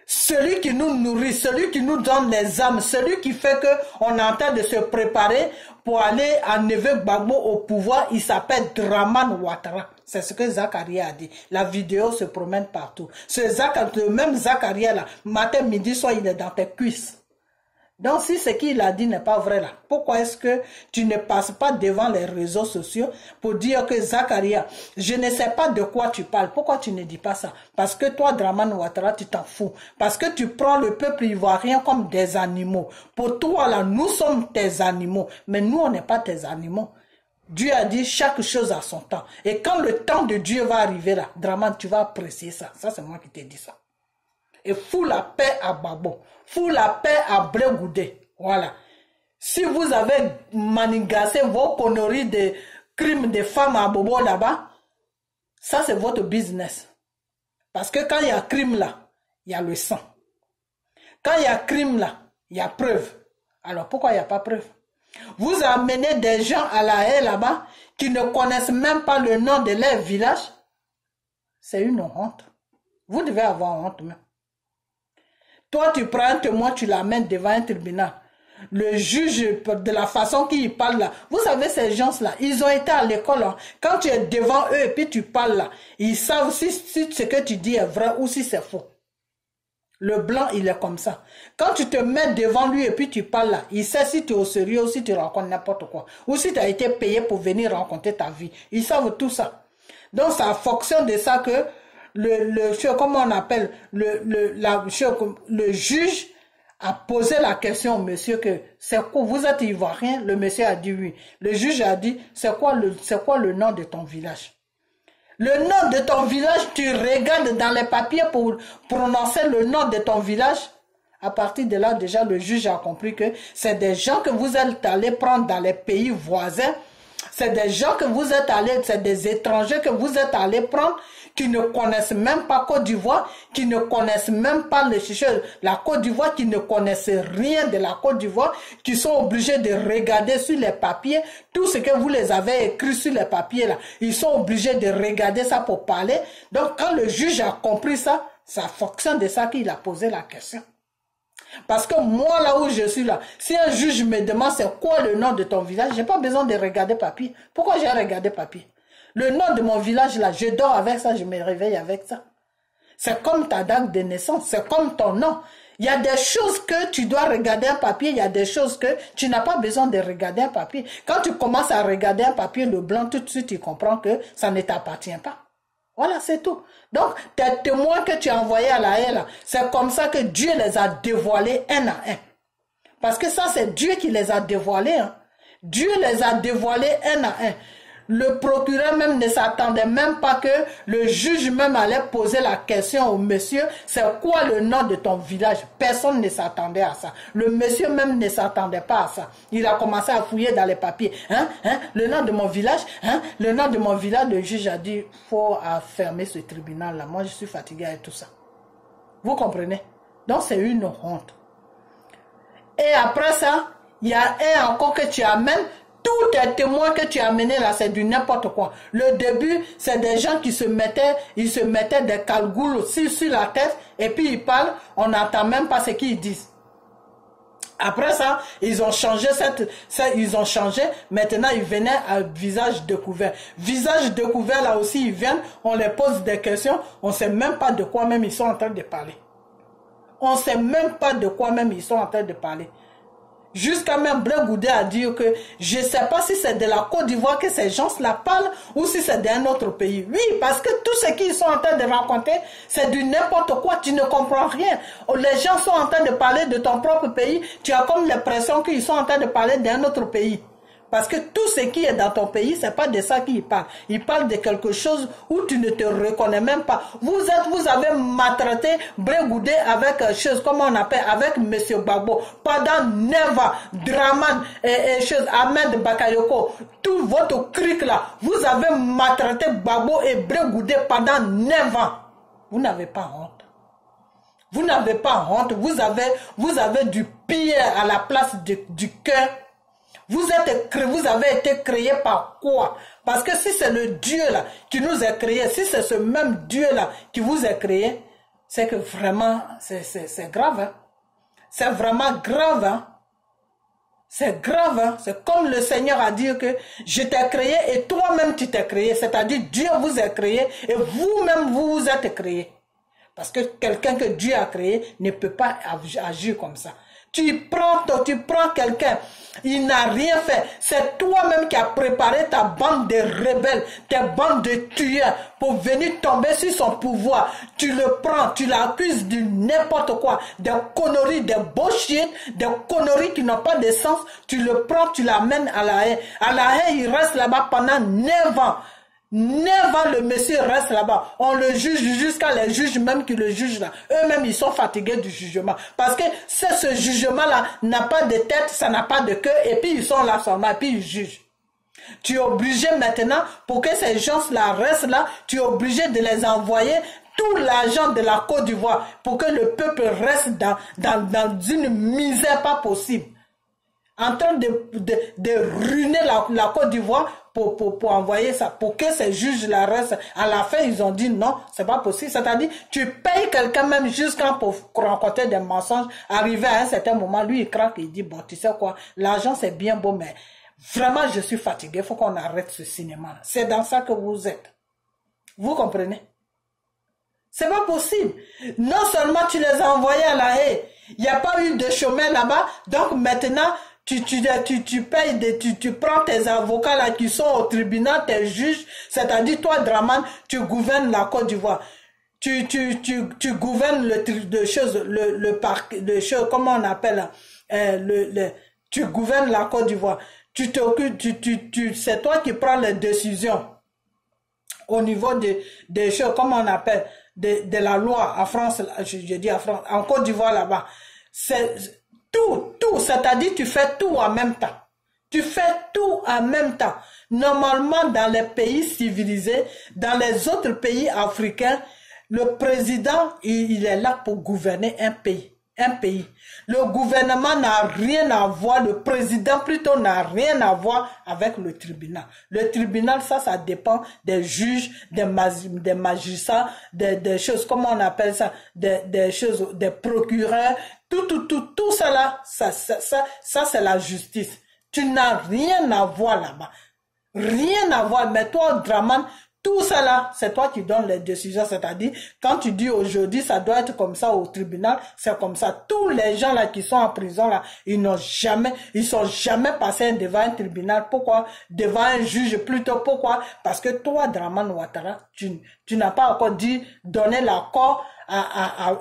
celui qui nous nourrit, celui qui nous donne les âmes, celui qui fait qu'on est en train de se préparer pour aller enlever Gbagbo au pouvoir, il s'appelle Dramane Ouattara. C'est ce que Zakaria a dit. La vidéo se promène partout. Le même Zakaria là, matin, midi, soir, il est dans tes cuisses. Donc, si ce qu'il a dit n'est pas vrai là, pourquoi est-ce que tu ne passes pas devant les réseaux sociaux pour dire que Zakaria, je ne sais pas de quoi tu parles. Pourquoi tu ne dis pas ça? Parce que toi, Dramane Ouattara, tu t'en fous. Parce que tu prends le peuple ivoirien comme des animaux. Pour toi là, nous sommes tes animaux. Mais nous, on n'est pas tes animaux. Dieu a dit chaque chose a son temps. Et quand le temps de Dieu va arriver là, Dramane, tu vas apprécier ça. Ça, c'est moi qui t'ai dit ça. Et fous la paix à Gbagbo. Fous la paix à Blé Goudé. Voilà. Si vous avez manigassé vos conneries de crimes de femmes à Bobo là-bas, ça c'est votre business. Parce que quand il y a crime là, il y a le sang. Quand il y a crime là, il y a preuve. Alors pourquoi il n'y a pas preuve? Vous amenez des gens à la haie là-bas qui ne connaissent même pas le nom de leur village. C'est une honte. Vous devez avoir honte même. Toi, tu prends un témoin, tu l'amènes devant un tribunal. Le juge, de la façon qu'il parle là, vous savez ces gens-là, ils ont été à l'école. Hein. Quand tu es devant eux et puis tu parles là, ils savent si ce que tu dis est vrai ou si c'est faux. Le blanc, il est comme ça. Quand tu te mets devant lui et puis tu parles là, il sait si tu es au sérieux ou si tu rencontres n'importe quoi. Ou si tu as été payé pour venir rencontrer ta vie. Ils savent tout ça. Donc, ça fonctionne de ça que comment on appelle, le juge a posé la question au monsieur que c'est quoi, vous êtes ivoirien? Le monsieur a dit oui. Le juge a dit, c'est quoi le nom de ton village? Le nom de ton village, tu regardes dans les papiers pour prononcer le nom de ton village. À partir de là, déjà, le juge a compris que c'est des gens que vous êtes allés prendre dans les pays voisins. C'est des gens que vous êtes allés, c'est des étrangers que vous êtes allés prendre qui ne connaissent même pas Côte d'Ivoire, qui ne connaissent même pas la Côte d'Ivoire, qui ne connaissent rien de la Côte d'Ivoire, qui sont obligés de regarder sur les papiers tout ce que vous les avez écrit sur les papiers là. Ils sont obligés de regarder ça pour parler. Donc quand le juge a compris ça, ça fonctionne de ça qu'il a posé la question. Parce que moi, là où je suis là, si un juge me demande c'est quoi le nom de ton village, j'ai pas besoin de regarder papier. Pourquoi j'ai regardé papier? Le nom de mon village là, je dors avec ça, je me réveille avec ça. C'est comme ta date de naissance, c'est comme ton nom. Il y a des choses que tu dois regarder un papier, il y a des choses que tu n'as pas besoin de regarder un papier. Quand tu commences à regarder un papier, le blanc, tout de suite, tu comprends que ça ne t'appartient pas. Voilà, c'est tout. Donc, tes témoins que tu as envoyés à la haie, là, c'est comme ça que Dieu les a dévoilés un à un. Parce que ça, c'est Dieu qui les a dévoilés. Hein. Dieu les a dévoilés un à un. Le procureur même ne s'attendait même pas que le juge même allait poser la question au monsieur, c'est quoi le nom de ton village? Personne ne s'attendait à ça. Le monsieur même ne s'attendait pas à ça. Il a commencé à fouiller dans les papiers. Le nom de mon village? Le nom de mon village, le juge a dit, faut fermer ce tribunal-là. Moi, je suis fatigué avec tout ça. Vous comprenez? Donc, c'est une honte. Et après ça, il y a un encore que tu amènes. Tous tes témoins que tu as amenés là, c'est du n'importe quoi. Le début, c'est des gens qui se mettaient des calgoules aussi sur la tête et puis ils parlent, on n'entend même pas ce qu'ils disent. Après ça, ils ont changé maintenant ils venaient à visage découvert. Visage découvert là aussi, ils viennent, on les pose des questions, on ne sait même pas de quoi même ils sont en train de parler. On ne sait même pas de quoi même ils sont en train de parler. Jusqu'à même Blé Goudé a dit que je ne sais pas si c'est de la Côte d'Ivoire que ces gens-là parlent ou si c'est d'un autre pays. Oui, parce que tout ce qu'ils sont en train de raconter, c'est du n'importe quoi, tu ne comprends rien. Les gens sont en train de parler de ton propre pays, tu as comme l'impression qu'ils sont en train de parler d'un autre pays. Parce que tout ce qui est dans ton pays, c'est pas de ça qu'ils parlent. Ils parlent de quelque chose où tu ne te reconnais même pas. Vous avez maltraité Blé Goudé avec chose, comment on appelle, avec Monsieur Gbagbo. Pendant 9 ans, Draman et chose, Ahmed Bakayoko, tout votre cric là, vous avez maltraité Gbagbo et Blé Goudé pendant 9 ans. Vous n'avez pas honte. Vous n'avez pas honte. Vous avez du pied à la place du cœur. Vous avez été créé par quoi? Parce que si c'est le Dieu là qui nous a créé, si c'est ce même Dieu là qui vous a créé, c'est que vraiment, c'est grave. Hein? C'est vraiment grave. Hein? C'est grave. Hein? C'est comme le Seigneur a dit que je t'ai créé et toi-même tu t'es créé. C'est-à-dire Dieu vous a créé et vous-même vous vous êtes créé. Parce que quelqu'un que Dieu a créé ne peut pas agir comme ça. Tu prends quelqu'un, il n'a rien fait. C'est toi-même qui as préparé ta bande de rebelles, tes bandes de tueurs pour venir tomber sur son pouvoir. Tu le prends, tu l'accuses de n'importe quoi, des conneries, des bullshit, des conneries qui n'ont pas de sens. Tu le prends, tu l'amènes à la haie. À la haie, il reste là-bas pendant 9 ans. 9 ans, le monsieur reste là-bas. On le juge jusqu'à les juges même qui le jugent là. Eux-mêmes, ils sont fatigués du jugement. Parce que ce jugement-là n'a pas de tête, ça n'a pas de cœur. Et puis, ils sont là seulement, et puis ils jugent. Tu es obligé maintenant, pour que ces gens-là restent là, tu es obligé de les envoyer tout l'argent de la Côte d'Ivoire pour que le peuple reste dans une misère pas possible. En train de ruiner la Côte d'Ivoire pour envoyer ça, pour que ces juges-là restent. À la fin, ils ont dit non, c'est pas possible. C'est-à-dire, tu payes quelqu'un même jusqu'à pour rencontrer des mensonges. Arrivé à un certain moment, lui, il craque, il dit, bon, tu sais quoi, l'argent, c'est bien beau, mais vraiment, je suis fatigué, il faut qu'on arrête ce cinéma. C'est dans ça que vous êtes. Vous comprenez? C'est pas possible. Non seulement tu les as envoyés à la haie, il n'y a pas eu de chemin là-bas, donc maintenant, tu payes, tu prends tes avocats là qui sont au tribunal, tes juges, c'est-à-dire toi, Draman, tu gouvernes la Côte d'Ivoire. Tu gouvernes le parc, comment on appelle, tu gouvernes la Côte d'Ivoire. Tu t'occupes, c'est toi qui prends les décisions au niveau des choses, comment on appelle, de la loi en France, je dis en France, en Côte d'Ivoire là-bas. C'est tout, c'est-à-dire tu fais tout en même temps. Tu fais tout en même temps. Normalement, dans les pays civilisés, dans les autres pays africains, le président, il est là pour gouverner un pays. Un pays. Le gouvernement n'a rien à voir, le président plutôt n'a rien à voir avec le tribunal. Le tribunal, ça dépend des juges, des magistrats, des choses, comment on appelle ça, des choses, des procureurs, tout ça là, ça c'est la justice. Tu n'as rien à voir là-bas. Rien à voir, mais toi, Draman, tout ça là, c'est toi qui donnes les décisions, c'est-à-dire, quand tu dis aujourd'hui, ça doit être comme ça au tribunal, c'est comme ça. Tous les gens là qui sont en prison là, ils sont jamais passés devant un tribunal. Pourquoi? Devant un juge plutôt. Pourquoi? Parce que toi, Draman Ouattara, tu n'as pas encore dit, donner l'accord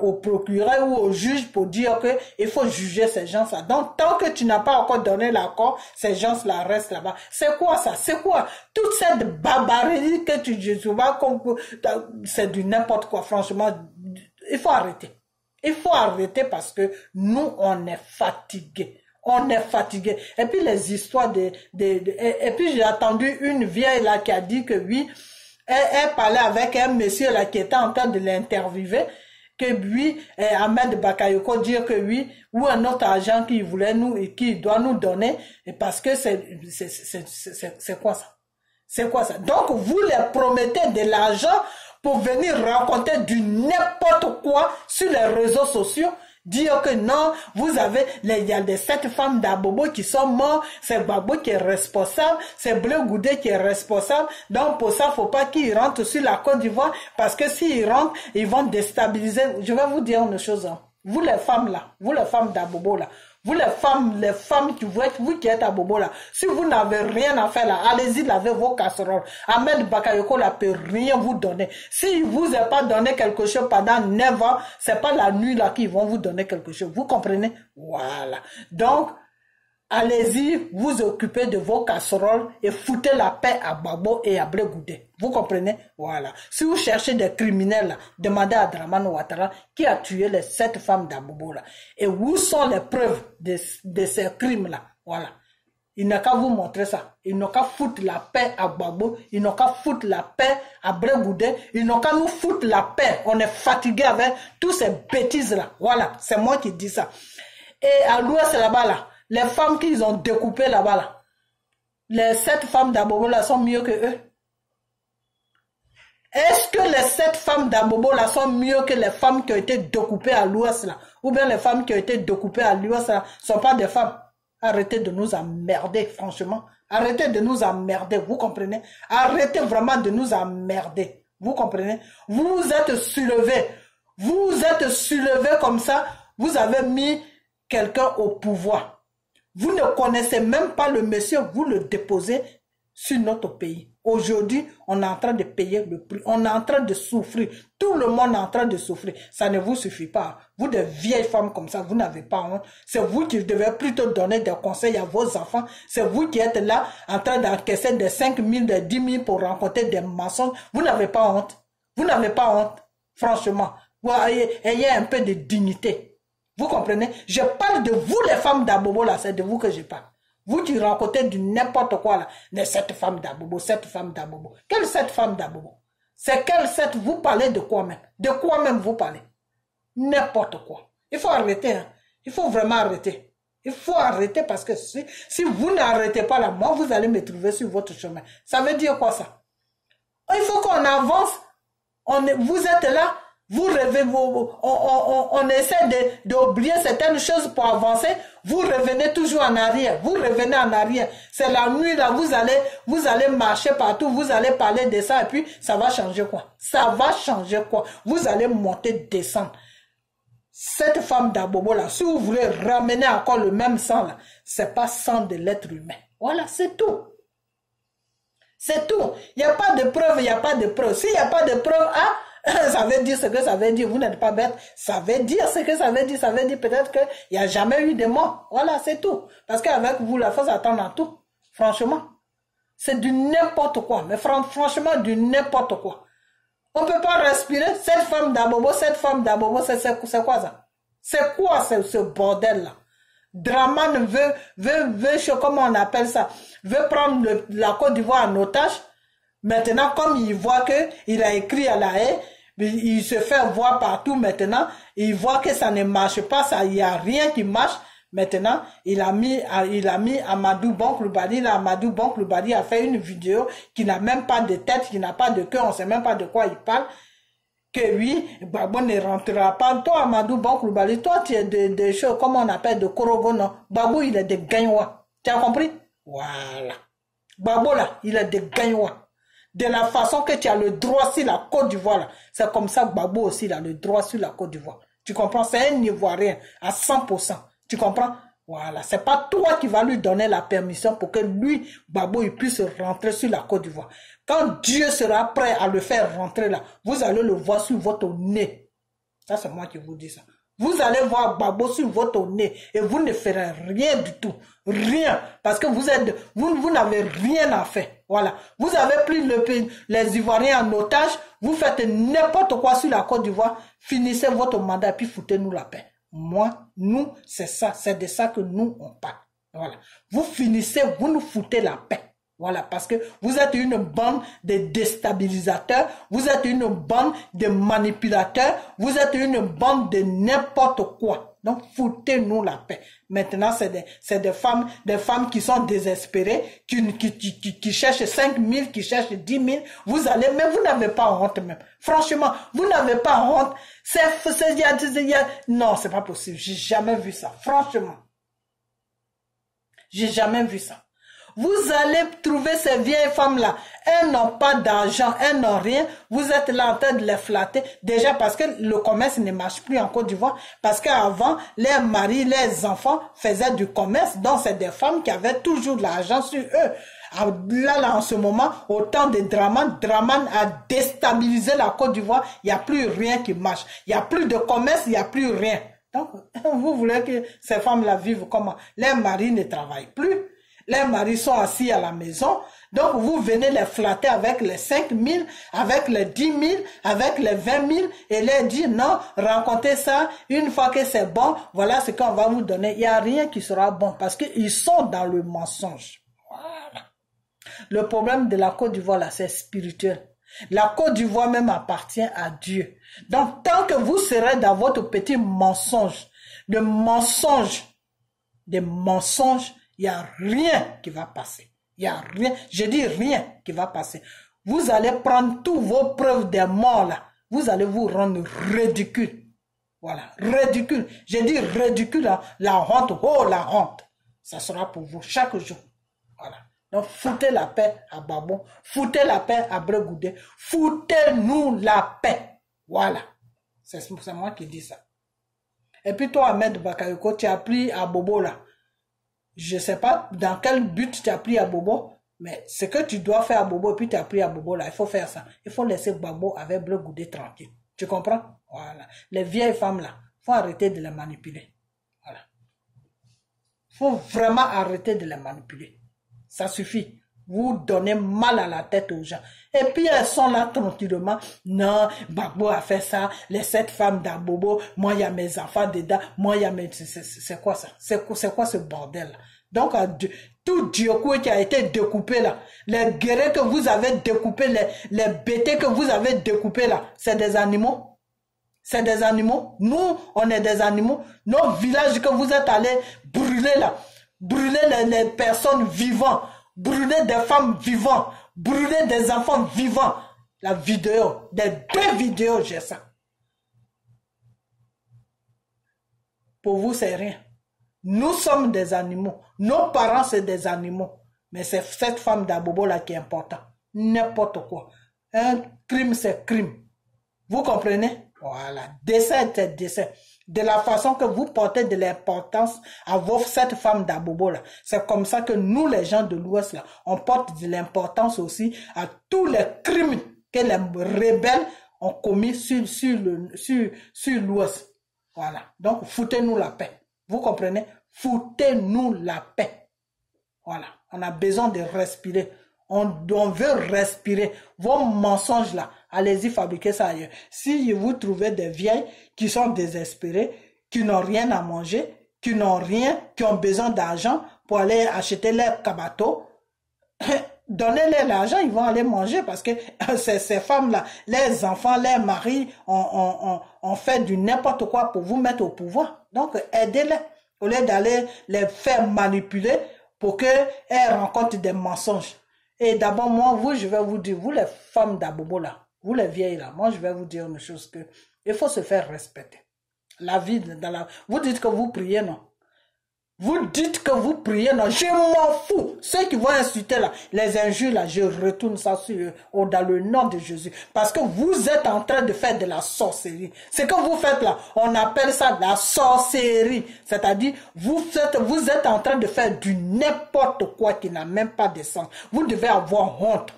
au procureur ou au juge pour dire que il faut juger ces gens-là. Donc, tant que tu n'as pas encore donné l'accord, ces gens-là restent là-bas. C'est quoi ça? C'est quoi? Toute cette barbarie que tu vois, c'est du n'importe quoi. Franchement, il faut arrêter. Il faut arrêter parce que nous, on est fatigués. On est fatigué. Et puis les histoires et puis j'ai entendu une vieille là qui a dit que oui, elle parlait avec un monsieur là qui était en train de l'interviewer, que oui, Ahmed Bakayoko dire que oui, ou un autre agent qui voulait qui doit nous donner, et parce que c'est quoi ça? C'est quoi ça? Donc vous les promettez de l'argent pour venir raconter du n'importe quoi sur les réseaux sociaux. Dire que non, il y a des 7 femmes d'Abobo qui sont mortes, c'est Gbagbo qui est responsable, c'est Blé Goudé qui est responsable, donc pour ça, faut pas qu'ils rentrent sur la Côte d'Ivoire, parce que s'ils rentrent, ils vont déstabiliser. Je vais vous dire une chose, hein. Vous les femmes là, vous les femmes d'Abobo là, vous les femmes vous qui êtes à Bobo là, si vous n'avez rien à faire là, allez-y laver vos casseroles. Ahmed Bakayoko là peut rien vous donner. Si vous n'avez pas donné quelque chose pendant 9 ans, c'est pas la nuit là qu'ils vont vous donner quelque chose. Vous comprenez? Voilà. Donc, allez-y, vous occupez de vos casseroles et foutez la paix à Babo et à Blé Goudé. Vous comprenez? Voilà. Si vous cherchez des criminels, là, demandez à Draman Ouattara qui a tué les 7 femmes d'Abobo là. Et où sont les preuves de ces crimes-là? Voilà. Il n'a qu'à vous montrer ça. Ils n'ont qu'à foutre la paix à Babo. Ils n'ont qu'à foutre la paix à Blé Goudé. Ils n'ont qu'à nous foutre la paix. On est fatigué avec toutes ces bêtises-là. Voilà. C'est moi qui dis ça. Et à l'ouest là-bas là, les femmes qu'ils ont découpées là-bas, là, les 7 femmes d'Abobo là sont mieux que eux. Est-ce que les 7 femmes d'Abobo là sont mieux que les femmes qui ont été découpées à l'ouest là? Ou bien les femmes qui ont été découpées à l'ouest là ne sont pas des femmes? Arrêtez de nous emmerder, franchement. Arrêtez de nous emmerder, vous comprenez? Arrêtez vraiment de nous emmerder, vous comprenez? Vous vous êtes soulevés. Vous vous êtes soulevés comme ça. Vous avez mis quelqu'un au pouvoir. Vous ne connaissez même pas le monsieur, vous le déposez sur notre pays. Aujourd'hui, on est en train de payer le prix. On est en train de souffrir. Tout le monde est en train de souffrir. Ça ne vous suffit pas. Vous, des vieilles femmes comme ça, vous n'avez pas honte. C'est vous qui devez plutôt donner des conseils à vos enfants. C'est vous qui êtes là en train d'encaisser des 5 000, des 10 000 pour rencontrer des mensonges. Vous n'avez pas honte. Vous n'avez pas honte. Franchement, vous ayez un peu de dignité. Vous comprenez? Je parle de vous les femmes d'Abobo là, c'est de vous que je parle. Vous qui rencontrez du n'importe quoi là, les 7 femmes d'Abobo, 7 femmes d'Abobo. Quelles 7 femmes d'Abobo? C'est quelles 7? Vous parlez de quoi même? De quoi même vous parlez? N'importe quoi. Il faut arrêter, hein. Il faut vraiment arrêter. Il faut arrêter parce que si vous n'arrêtez pas là, moi vous allez me trouver sur votre chemin. Ça veut dire quoi ça? Il faut qu'on avance. Vous êtes là. Vous rêvez, on essaie d'oublier certaines choses pour avancer. Vous revenez toujours en arrière. Vous revenez en arrière. C'est la nuit là, vous allez marcher partout, vous allez parler de ça et puis ça va changer quoi? Ça va changer quoi? Vous allez monter, descendre. Cette femme d'Abobo là, si vous voulez ramener encore le même sang là, c'est pas sang de l'être humain. Voilà, c'est tout. C'est tout. Il n'y a pas de preuve, il n'y a pas de preuve. S'il n'y a pas de preuve, ça veut dire ce que ça veut dire. Vous n'êtes pas bête. Ça veut dire ce que ça veut dire. Ça veut dire peut-être qu'il n'y a jamais eu de mort. Voilà, c'est tout. Parce qu'avec vous, la force attend dans tout. Franchement. C'est du n'importe quoi. Mais franchement, du n'importe quoi. On ne peut pas respirer. Cette femme d'Abobo, c'est quoi ça? C'est quoi ce bordel-là? Draman veut, comment on appelle ça? Veut prendre la Côte d'Ivoire en otage. Maintenant, comme il voit qu'il a écrit à la haie, il se fait voir partout maintenant, il voit que ça ne marche pas, il n'y a rien qui marche. Maintenant, il a mis Amadou Bonkloubadi. Amadou Bonkloubadi a fait une vidéo qui n'a même pas de tête, qui n'a pas de cœur, on ne sait même pas de quoi il parle. Que oui, Babo ne rentrera pas. Toi, Amadou Bonkloubadi, toi, tu es de choses, comment on appelle, de Korogo, non? Babo, il est de Gagnoua. Tu as compris? Voilà. Babo, là, il est de Gagnoua. De la façon que tu as le droit sur la Côte d'Ivoire. C'est comme ça que Babo aussi il a le droit sur la Côte d'Ivoire. Tu comprends? C'est un Ivoirien à 100%. Tu comprends? Voilà. C'est pas toi qui vas lui donner la permission pour que lui, Babo, il puisse rentrer sur la Côte d'Ivoire. Quand Dieu sera prêt à le faire rentrer là, vous allez le voir sur votre nez. Ça, c'est moi qui vous dis ça. Vous allez voir Babo sur votre nez et vous ne ferez rien du tout. Rien. Parce que vous n'avez rien à faire. Voilà. Vous avez pris les Ivoiriens en otage. Vous faites n'importe quoi sur la Côte d'Ivoire. Finissez votre mandat et puis foutez-nous la paix. Moi, nous, c'est ça. C'est de ça que nous, on parle. Voilà. Vous finissez, vous nous foutez la paix. Voilà, parce que vous êtes une bande de déstabilisateurs, vous êtes une bande de manipulateurs, vous êtes une bande de n'importe quoi. Donc, foutez-nous la paix. Maintenant, c'est des femmes qui sont désespérées, qui cherchent 5 000, qui cherchent 10 000. Mais vous n'avez pas honte même. Franchement, vous n'avez pas honte. Non, c'est pas possible. J'ai jamais vu ça. Franchement. J'ai jamais vu ça. Vous allez trouver ces vieilles femmes-là. Elles n'ont pas d'argent, elles n'ont rien. Vous êtes là en train de les flatter. Déjà parce que le commerce ne marche plus en Côte d'Ivoire. Parce qu'avant, les maris, les enfants faisaient du commerce. Donc, c'est des femmes qui avaient toujours de l'argent sur eux. Là, en ce moment, au temps de Draman a déstabilisé la Côte d'Ivoire. Il n'y a plus rien qui marche. Il n'y a plus de commerce, il n'y a plus rien. Donc, vous voulez que ces femmes-là vivent comment? Les maris ne travaillent plus. Les maris sont assis à la maison. Donc, vous venez les flatter avec les 5 000, avec les 10 000, avec les 20 000 et leur dire non, rencontrez ça. Une fois que c'est bon, voilà ce qu'on va vous donner. Il n'y a rien qui sera bon parce qu'ils sont dans le mensonge. Voilà. Le problème de la Côte d'Ivoire, là, c'est spirituel. La Côte d'Ivoire même appartient à Dieu. Donc, tant que vous serez dans votre petit mensonge, il n'y a rien qui va passer. Il n'y a rien, je dis rien qui va passer. Vous allez prendre tous vos preuves des morts là. Vous allez vous rendre ridicule. Voilà, ridicule. Je dis ridicule, hein. La honte, oh la honte. Ça sera pour vous chaque jour. Voilà. Donc, foutez la paix à Babon, foutez la paix à Bregoudé, foutez-nous la paix. Voilà. C'est moi qui dis ça. Et puis toi, Ahmed Bakayoko, tu as pris à Bobo là. Je ne sais pas dans quel but tu as pris à Bobo, mais ce que tu dois faire à Bobo, et puis tu as pris à Bobo là, il faut faire ça. Il faut laisser Babo avec Bregoudé tranquille. Tu comprends? Voilà. Les vieilles femmes là, il faut arrêter de les manipuler. Voilà. Il faut vraiment arrêter de les manipuler. Ça suffit. Vous donnez mal à la tête aux gens. Et puis elles sont là tranquillement. Non, Babo a fait ça. Les 7 femmes d'Abobo. Moi, il y a mes enfants dedans. Moi, il y a mes... C'est quoi ça? C'est quoi ce bordel là? Donc, tout Diokoué qui a été découpé là. Les guerriers que vous avez découpés, les bêtés que vous avez découpés là. C'est des animaux. C'est des animaux. Nous, on est des animaux. Nos villages que vous êtes allés brûler là. Brûler les personnes vivantes, brûler des femmes vivantes, brûler des enfants vivants. La vidéo, des 2 vidéos, j'ai ça. Pour vous, c'est rien. Nous sommes des animaux. Nos parents, c'est des animaux. Mais c'est cette femme d'Abobo là qui est importante. N'importe quoi. Un crime, c'est crime. Vous comprenez? Voilà. Décès, c'est décès. De la façon que vous portez de l'importance à cette femme d'Abobo là. C'est comme ça que nous, les gens de l'Ouest là, on porte de l'importance aussi à tous les crimes que les rebelles ont commis sur l'Ouest. Voilà. Donc, foutez-nous la paix. Vous comprenez? Foutez-nous la paix. Voilà. On a besoin de respirer. On veut respirer. Vos mensonges là, allez-y fabriquer ça ailleurs. Si vous trouvez des vieilles qui sont désespérées, qui n'ont rien à manger, qui n'ont rien, qui ont besoin d'argent pour aller acheter leurs cabatos, donnez-leur l'argent, ils vont aller manger parce que ces femmes-là, les enfants, les maris ont fait du n'importe quoi pour vous mettre au pouvoir. Donc, aidez-les au lieu d'aller les faire manipuler pour qu'elles rencontrent des mensonges. Et d'abord, moi, je vais vous dire, vous les femmes d'Abobo là, vous les vieilles là, moi je vais vous dire une chose que il faut se faire respecter. La vie dans la... Vous dites que vous priez, non? Vous dites que vous priez, non? Je m'en fous. Ceux qui vont insulter là, les injures là, je retourne ça sur eux, dans le nom de Jésus. Parce que vous êtes en train de faire de la sorcellerie. Ce que vous faites là, on appelle ça la sorcellerie. C'est-à-dire, vous êtes en train de faire du n'importe quoi qui n'a même pas de sens. Vous devez avoir honte.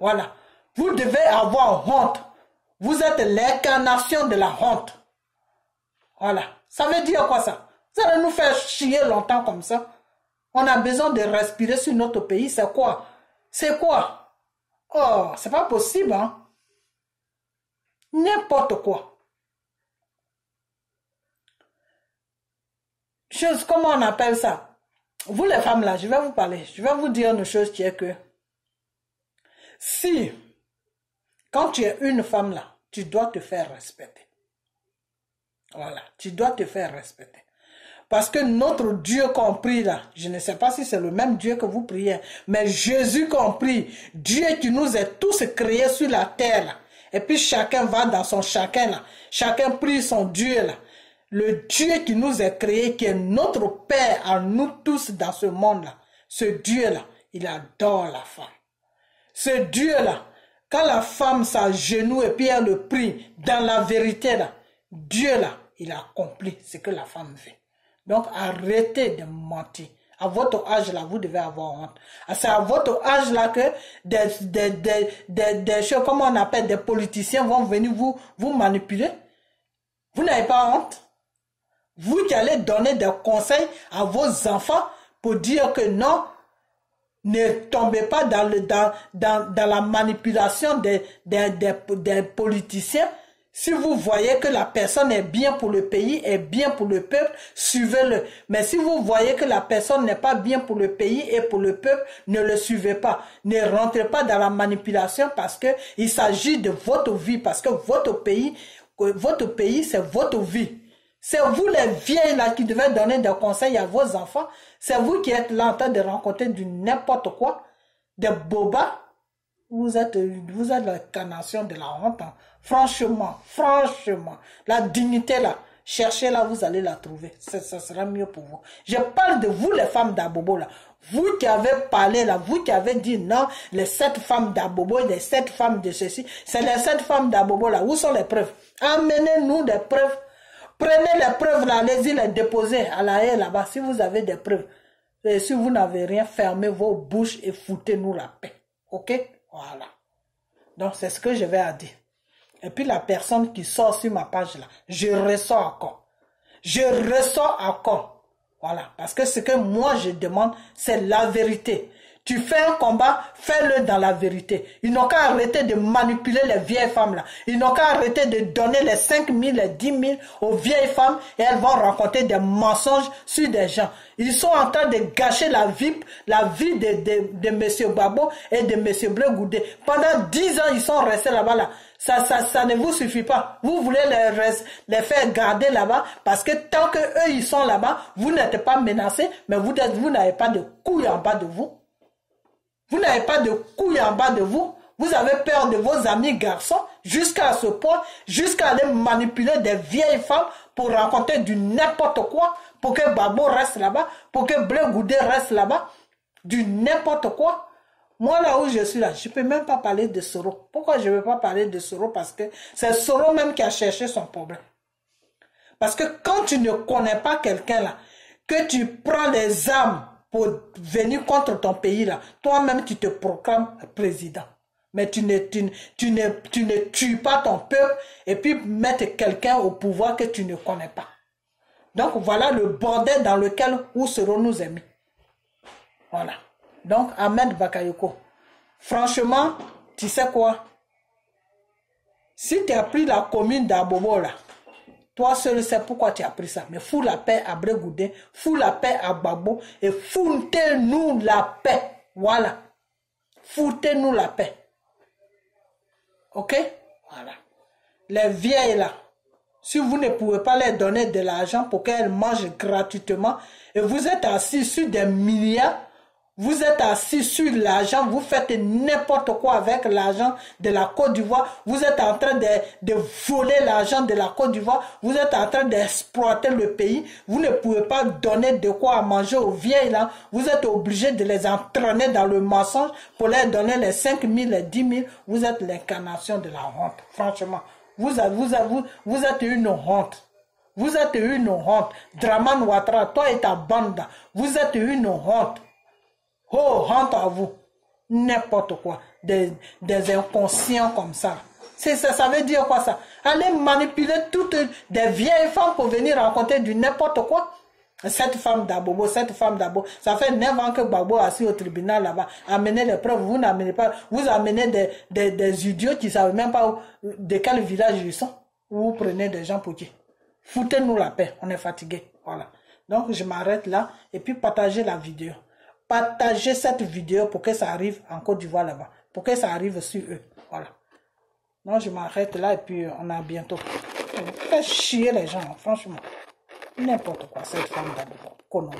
Voilà. Vous devez avoir honte. Vous êtes l'incarnation de la honte. Voilà. Ça veut dire quoi ça? Ça va nous faire chier longtemps comme ça. On a besoin de respirer sur notre pays. C'est quoi? C'est quoi? Oh, c'est pas possible, hein? N'importe quoi. Comment on appelle ça? Vous les femmes là, je vais vous parler. Je vais vous dire une chose qui est que si, quand tu es une femme là, tu dois te faire respecter. Voilà, tu dois te faire respecter. Parce que notre Dieu compris là, je ne sais pas si c'est le même Dieu que vous priez, mais Jésus compris, Dieu qui nous a tous créés sur la terre là, et puis chacun va dans son chacun là, chacun prie son Dieu là, le Dieu qui nous a créés, qui est notre Père à nous tous dans ce monde là, ce Dieu là, il adore la femme. Ce Dieu-là, quand la femme s'agenouille et puis elle le prie dans la vérité, là, Dieu-là, il accomplit ce que la femme veut. Donc, arrêtez de mentir. À votre âge là, vous devez avoir honte. C'est à votre âge là que des choses, comment on appelle, des politiciens vont venir vous manipuler. Vous n'avez pas honte? Vous qui allez donner des conseils à vos enfants pour dire que non, ne tombez pas dans la manipulation des politiciens. Si vous voyez que la personne est bien pour le pays, est bien pour le peuple, suivez-le. Mais si vous voyez que la personne n'est pas bien pour le pays et pour le peuple, ne le suivez pas. Ne rentrez pas dans la manipulation parce que il s'agit de votre vie, parce que votre pays, c'est votre vie. C'est vous les vieilles là qui devez donner des conseils à vos enfants. C'est vous qui êtes là en train de rencontrer du n'importe quoi, des bobas. Vous êtes l'incarnation de la honte. Hein. Franchement, la dignité là, cherchez-la, vous allez la trouver. Ça sera mieux pour vous. Je parle de vous les femmes d'Abobo là. Vous qui avez parlé là, vous qui avez dit non, les 7 femmes d'Abobo, les 7 femmes de ceci, c'est les 7 femmes d'Abobo là. Où sont les preuves? Amenez-nous des preuves. Prenez les preuves là, allez-y les déposer à la haie là-bas si vous avez des preuves. Et si vous n'avez rien, fermez vos bouches et foutez-nous la paix. Ok? Voilà. Donc c'est ce que je vais à dire. Et puis la personne qui sort sur ma page là, je ressors encore. Je ressors encore. Voilà. Parce que ce que moi je demande, c'est la vérité. Tu fais un combat, fais-le dans la vérité. Ils n'ont qu'à arrêter de manipuler les vieilles femmes là. Ils n'ont qu'à arrêter de donner les 5 000, les 10 000 aux vieilles femmes et elles vont raconter des mensonges sur des gens. Ils sont en train de gâcher la vie de M. Babo et de M. Bleu Goudé. Pendant 10 ans, ils sont restés là-bas là. Ça ne vous suffit pas. Vous voulez les faire garder là-bas parce que tant que eux ils sont là-bas, vous n'êtes pas menacés, mais vous n'avez pas de couilles en bas de vous. Vous n'avez pas de couilles en bas de vous. Vous avez peur de vos amis garçons jusqu'à ce point, jusqu'à aller manipuler des vieilles femmes pour raconter du n'importe quoi, pour que Babo reste là-bas, pour que Bleu Goudé reste là-bas, du n'importe quoi. Moi, là où je suis là, je ne peux même pas parler de Soro. Pourquoi je ne veux pas parler de Soro? Parce que c'est Soro même qui a cherché son problème. Parce que quand tu ne connais pas quelqu'un là, que tu prends les armes pour venir contre ton pays là, toi-même tu te proclames président. Mais tu ne tues pas ton peuple et puis mettre quelqu'un au pouvoir que tu ne connais pas. Donc voilà le bordel dans lequel où serons nous mis. Voilà. Donc Ahmed Bakayoko, franchement, tu sais quoi? Si tu as pris la commune d'Abobo là, toi seul sais pourquoi tu as pris ça. Mais fous la paix à Bleu Goudé, fous la paix à Babo et foutez-nous la paix. Voilà. Foutez-nous la paix. Ok? Voilà. Les vieilles là, si vous ne pouvez pas leur donner de l'argent pour qu'elles mangent gratuitement et vous êtes assis sur des milliards, vous êtes assis sur l'argent, vous faites n'importe quoi avec l'argent de la Côte d'Ivoire. Vous êtes en train de voler l'argent de la Côte d'Ivoire. Vous êtes en train d'exploiter le pays. Vous ne pouvez pas donner de quoi à manger aux vieilles là. Vous êtes obligé de les entraîner dans le mensonge pour leur donner les 5 000, les 10 000. Vous êtes l'incarnation de la honte. Franchement, vous êtes une honte. Vous êtes une honte. Draman Ouattara, toi et ta bande, vous êtes une honte. Oh, honte à vous. N'importe quoi. Des inconscients comme ça. Ça veut dire quoi ça? Allez manipuler toutes des vieilles femmes pour venir raconter du n'importe quoi. Cette femme d'Abobo, ça fait 9 ans que Babo est assis au tribunal là-bas. Amenez les preuves, vous n'amenez pas. Vous amenez des idiots qui ne savent même pas de quel village ils sont. Vous prenez des gens pour qui? Foutez-nous la paix, on est fatigué. Voilà. Donc je m'arrête là et puis partagez la vidéo. Partagez cette vidéo pour que ça arrive en Côte d'Ivoire là-bas. Pour que ça arrive sur eux. Voilà. Non, je m'arrête là et puis on a bientôt. Faites chier les gens, franchement. N'importe quoi, cette femme d'abord. Connerie.